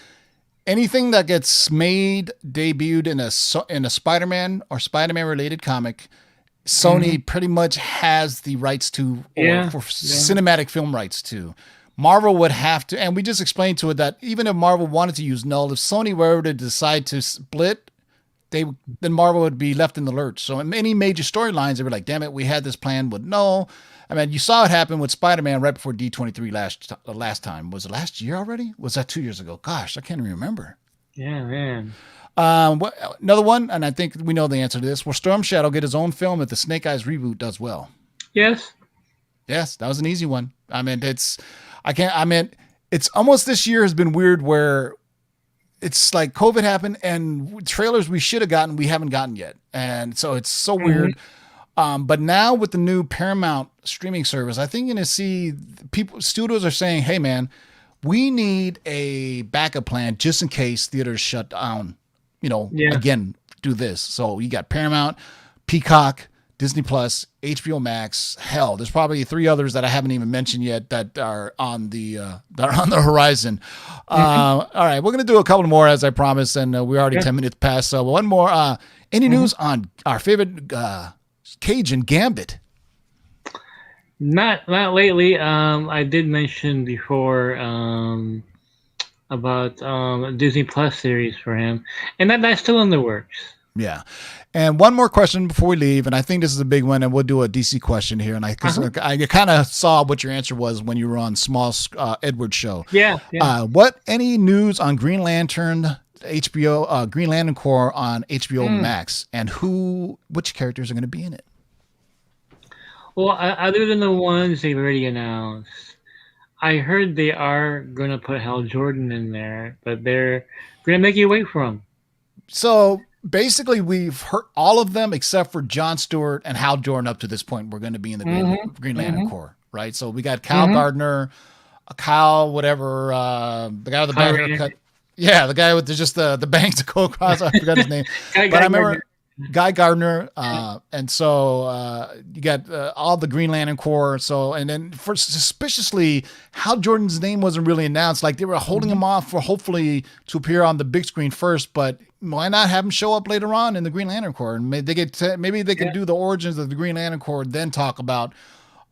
[SPEAKER 1] anything that gets debuted in a Spider-Man or Spider-Man related comic, Sony pretty much has the rights to, for cinematic film rights to. Marvel would have to, and we just explained to it that even if Marvel wanted to use null, if Sony were to decide to split, then Marvel would be left in the lurch. So in any major storylines, they were like, damn it, we had this plan with null. I mean, you saw it happen with Spider-Man right before D23 last time. Was it last year already? Was that 2 years ago? Gosh, I can't even remember.
[SPEAKER 4] Yeah, man.
[SPEAKER 1] Another one, and I think we know the answer to this. Will Storm Shadow get his own film if the Snake Eyes reboot does well?
[SPEAKER 4] Yes.
[SPEAKER 1] Yes, that was an easy one. I mean, it's almost this year has been weird where it's like COVID happened and trailers we should have gotten, we haven't gotten yet. And so it's so weird. But now with the new Paramount streaming service, I think you're going to see studios are saying, hey man, we need a backup plan just in case theaters shut down, again, do this. So you got Paramount, Peacock, Disney Plus, HBO Max. Hell, there's probably 3 others that I haven't even mentioned yet that are on the horizon. All right, we're gonna do a couple more as I promised, and we're already 10 minutes past. So one more. Any news on our favorite Cajun Gambit?
[SPEAKER 4] Not lately. I did mention before about Disney Plus series for him, and that's still in the works.
[SPEAKER 1] Yeah. And one more question before we leave, and I think this is a big one, and we'll do a DC question here. And I kind of saw what your answer was when you were on Small Edward's show.
[SPEAKER 4] Yeah.
[SPEAKER 1] Any news on Green Lantern HBO, Green Lantern Corps on HBO Max, and which characters are going to be in it?
[SPEAKER 4] Well, other than the ones they've already announced, I heard they are going to put Hal Jordan in there, but they're going to make you wait for him.
[SPEAKER 1] So basically, we've heard all of them except for Jon Stewart and Hal Jordan up to this point. We're going to be in the Green Lantern Corps, right? So we got Kyle Gardner, Kyle, whatever, the guy with the bad haircut. Yeah, the guy with just the bangs to go across. I forgot his name. But I remember Guy Gardner. And so you got all the Green Lantern Corps. So, and then for suspiciously, Hal Jordan's name wasn't really announced. Like they were holding him off for hopefully to appear on the big screen first, but why not have him show up later on in the Green Lantern Corps? And maybe they could do the origins of the Green Lantern Corps, then talk about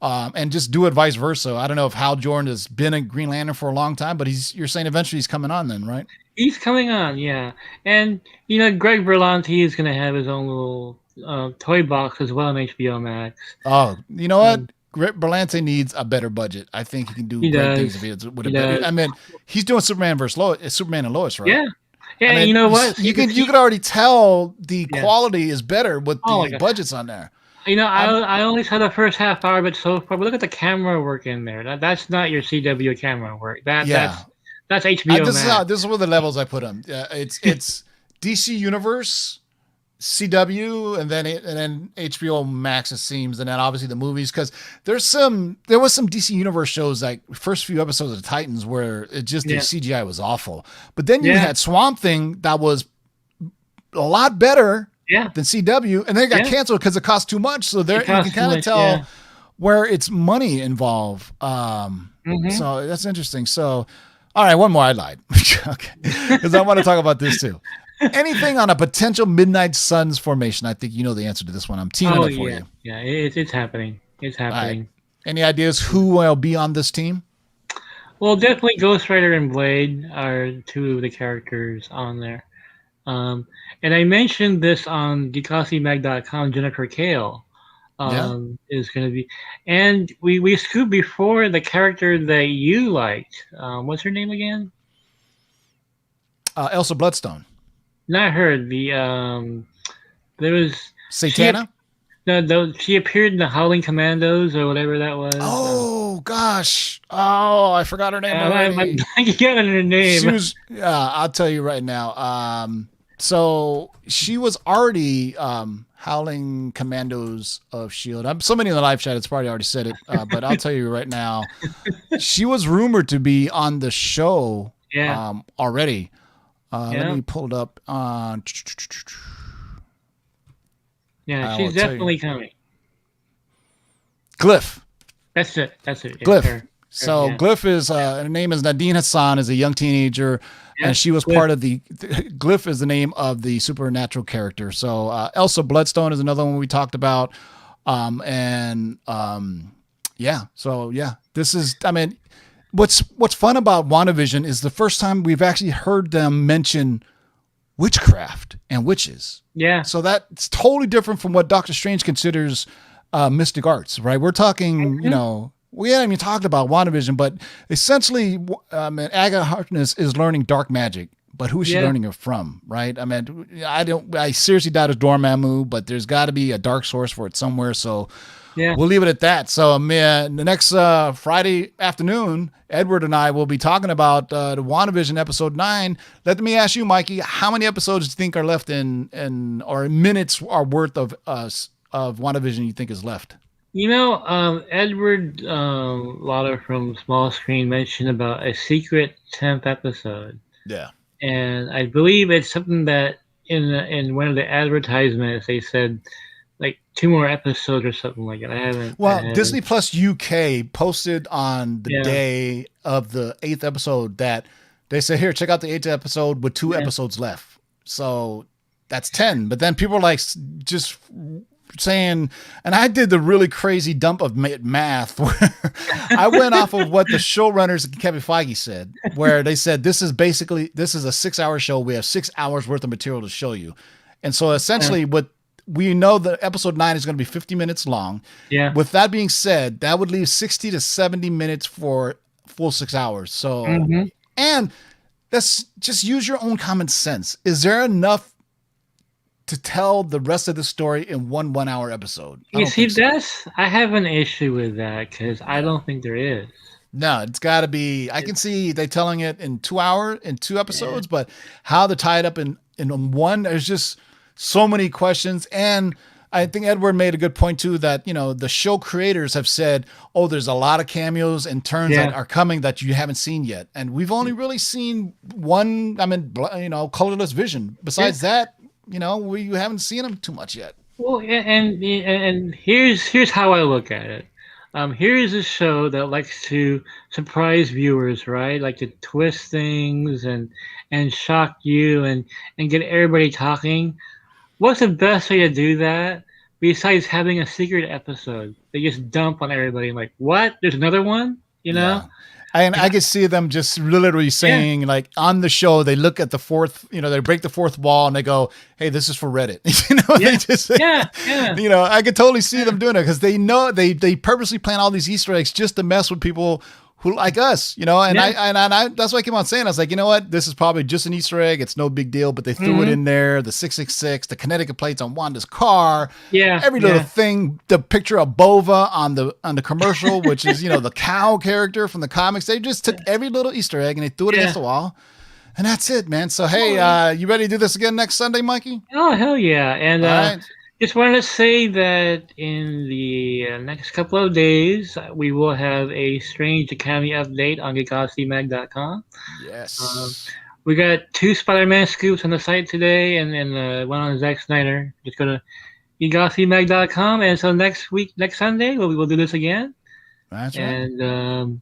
[SPEAKER 1] and just do it vice versa. I don't know if Hal Jordan has been a Green Lantern for a long time, but you're saying eventually he's coming on then, right?
[SPEAKER 4] He's coming on, yeah. And, Greg Berlanti is going to have his own little toy box as well on HBO Max.
[SPEAKER 1] Oh, you know what? Greg Berlanti needs a better budget. I think he can do great things if he would have better. I mean, he's doing Superman and Lois, right?
[SPEAKER 4] Yeah. Yeah,
[SPEAKER 1] I mean,
[SPEAKER 4] you know what?
[SPEAKER 1] You could already tell the quality is better with the budgets on there.
[SPEAKER 4] I only saw the first half hour of it so far, but look at the camera work in there. That's not your CW camera work. That's HBO Max.
[SPEAKER 1] This is one of the levels I put on. It's DC Universe, CW, and then HBO Max, it seems, and then obviously the movies, because there was some DC Universe shows, like first few episodes of the Titans, where the CGI was awful, but then you had Swamp Thing that was a lot better than CW, and then it got canceled because it cost too much. So there you can kind of tell where it's money involved. So that's interesting. So, all right, one more. I lied. Okay, because I want to talk about this too. Anything on a potential Midnight Suns formation? I think you know the answer to this one. I'm teeing it up for you.
[SPEAKER 4] Yeah, it's happening. It's happening.
[SPEAKER 1] Right. Any ideas who will be on this team?
[SPEAKER 4] Well, definitely Ghost Rider and Blade are two of the characters on there. And I mentioned this on geekositymag.com. Jennifer Kale is going to be, and we scooped before the character that you liked. What's her name again?
[SPEAKER 1] Elsa Bloodstone.
[SPEAKER 4] Not her. There was
[SPEAKER 1] Satana.
[SPEAKER 4] She appeared in the Howling Commandos or whatever that was.
[SPEAKER 1] Oh gosh! Oh, I forgot her name.
[SPEAKER 4] I'm blanking on her name.
[SPEAKER 1] She was. I'll tell you right now. So she was already Howling Commandos of S.H.I.E.L.D. Somebody in the live chat has probably already said it, but I'll tell you right now, she was rumored to be on the show already. Let me pull it up.
[SPEAKER 4] She's definitely coming.
[SPEAKER 1] Glyph.
[SPEAKER 4] That's it.
[SPEAKER 1] Glyph. Glyph is her name is Nadine Hassan, is a young teenager. And she was part of the Glyph is the name of the supernatural character. So Elsa Bloodstone is another one we talked about. This is, I mean, what's fun about WandaVision is the first time we've actually heard them mention witchcraft and witches.
[SPEAKER 4] Yeah.
[SPEAKER 1] So that's totally different from what Doctor Strange considers mystic arts, right? We're talking, we haven't even talked about WandaVision, but essentially, Agatha Harkness is learning dark magic. But who is she learning it from, right? I mean, I seriously doubt it's Dormammu, but there's got to be a dark source for it somewhere. So we'll leave it at that. So the next Friday afternoon, Edward and I will be talking about the WandaVision episode 9. Let me ask you, Mikey, how many episodes do you think are left or minutes are worth of WandaVision you think is left?
[SPEAKER 4] Edward Lauder from Small Screen mentioned about a secret 10th episode.
[SPEAKER 1] Yeah.
[SPEAKER 4] And I believe it's something that in one of the advertisements they said like 2 more episodes or something like that.
[SPEAKER 1] Disney Plus UK posted on the day of the 8th episode that they said, here, check out the 8th episode with 2 episodes left. So that's 10. But then people are just saying, and I did the really crazy dump of math where I went off of what the showrunners and Kevin Feige said, where they said this is a 6-hour show. We have 6 hours worth of material to show you. And so essentially what we know that episode 9 is going to be 50 minutes long. Yeah. With that being said, that would leave 60 to 70 minutes for full 6 hours. So, and let's just use your own common sense. Is there enough to tell the rest of the story in one 1-hour episode?
[SPEAKER 4] I have an issue with that because I don't think there is.
[SPEAKER 1] No, it's got to be. I can see they telling it in 2 episodes, but how to tie it up in one, there's just so many questions. And I think Edward made a good point too, that, you know, the show creators have said, oh, there's a lot of cameos and turns that are coming that you haven't seen yet. And we've only really seen one, you know, colorless Vision. Besides that, you know, we haven't seen him too much yet.
[SPEAKER 4] Well, and here's how I look at it. Here's a show that likes to surprise viewers, right? Like to twist things and shock you and get everybody talking. What's the best way to do that besides having a secret episode? They just dump on everybody like, what? There's another one? You know?
[SPEAKER 1] Yeah. And I could see them just literally saying, like, on the show, they look at the fourth, you know, they break the fourth wall and they go, hey, this is for Reddit. You know, they just, you know, I could totally see them doing it because they know they purposely plan all these Easter eggs just to mess with people who like us, you know, and I that's why I keep on saying, I was like, you know what, this is probably just an Easter egg. It's no big deal, but they threw it in there. The 666, the Connecticut plates on Wanda's car, every little thing, the picture of Bova on the commercial, which is, you know, the cow character from the comics. They just took every little Easter egg and they threw it against the wall. And that's it, man. So, hey, you ready to do this again next Sunday, Mikey?
[SPEAKER 4] Oh, hell yeah. And just wanted to say that in the next couple of days, we will have a Strange Academy update on GeekosityMag.com.
[SPEAKER 1] Yes.
[SPEAKER 4] We got 2 Spider-Man scoops on the site today and one on Zack Snyder. Just go to GeekosityMag.com. And so next Sunday, we'll do this again.
[SPEAKER 1] That's right.
[SPEAKER 4] And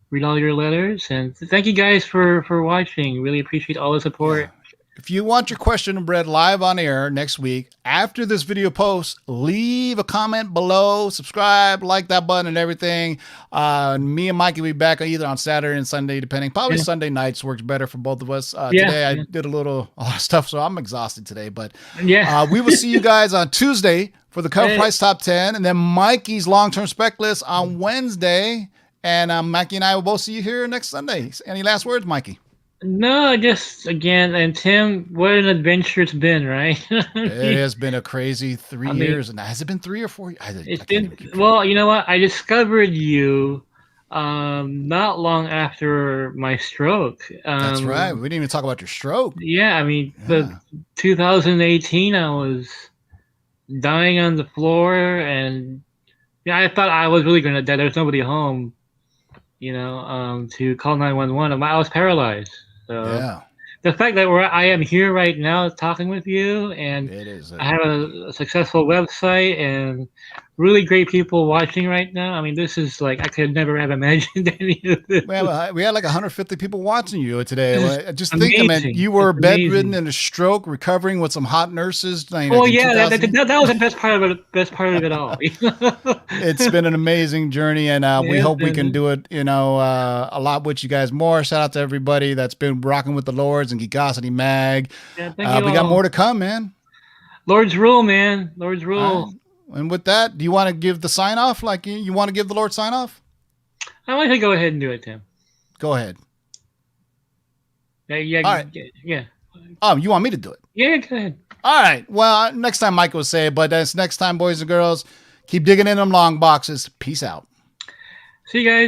[SPEAKER 4] read all your letters. And thank you guys for watching. Really appreciate all the support.
[SPEAKER 1] Yeah. If you want your question read live on air next week, after this video posts, leave a comment below, subscribe, like that button and everything. Me and Mikey will be back either on Saturday and Sunday, depending. Probably Sunday nights works better for both of us. Today I did a lot of stuff, so I'm exhausted today. But we will see you guys on Tuesday for the Cover Price Top 10, and then Mikey's Long-Term Spec List on Wednesday. And Mikey and I will both see you here next Sunday. Any last words, Mikey?
[SPEAKER 4] No, just again, and Tim, what an adventure it's been, right?
[SPEAKER 1] It has been a crazy 3 years. And has it been 3 or 4?
[SPEAKER 4] It's been, well, you know what? I discovered you not long after my stroke.
[SPEAKER 1] That's right. We didn't even talk about your stroke.
[SPEAKER 4] Yeah, I mean, the 2018, I was dying on the floor, and I thought I was really going to die. There was nobody home, you know, to call 911. I was paralyzed. So the fact that I am here right now talking with you, and I have a successful website and really great people watching right now. I mean, this is like, I could never have imagined any of this.
[SPEAKER 1] Well, we had like 150 people watching you today. Just think, I mean, you were bedridden in a stroke, recovering with some hot nurses.
[SPEAKER 4] Oh yeah, that was the best part of it all.
[SPEAKER 1] It's been an amazing journey, and we hope we can do it, you know, a lot with you guys more. Shout out to everybody that's been rocking with the Lords and Geekosity Mag.
[SPEAKER 4] Yeah, thank you
[SPEAKER 1] we got more to come, man.
[SPEAKER 4] Lord's rule, man. Lord's rule.
[SPEAKER 1] And with that, do you want to give the sign off? Like, you want to give the Lord sign off?
[SPEAKER 4] I want to go ahead and do it, Tim.
[SPEAKER 1] Go ahead.
[SPEAKER 4] Yeah.
[SPEAKER 1] All right.
[SPEAKER 4] Yeah.
[SPEAKER 1] Oh, you want me to do it?
[SPEAKER 4] Yeah, go ahead.
[SPEAKER 1] All right. Well, next time Mike will say it, but that's next time, boys and girls. Keep digging in them long boxes. Peace out.
[SPEAKER 4] See you guys.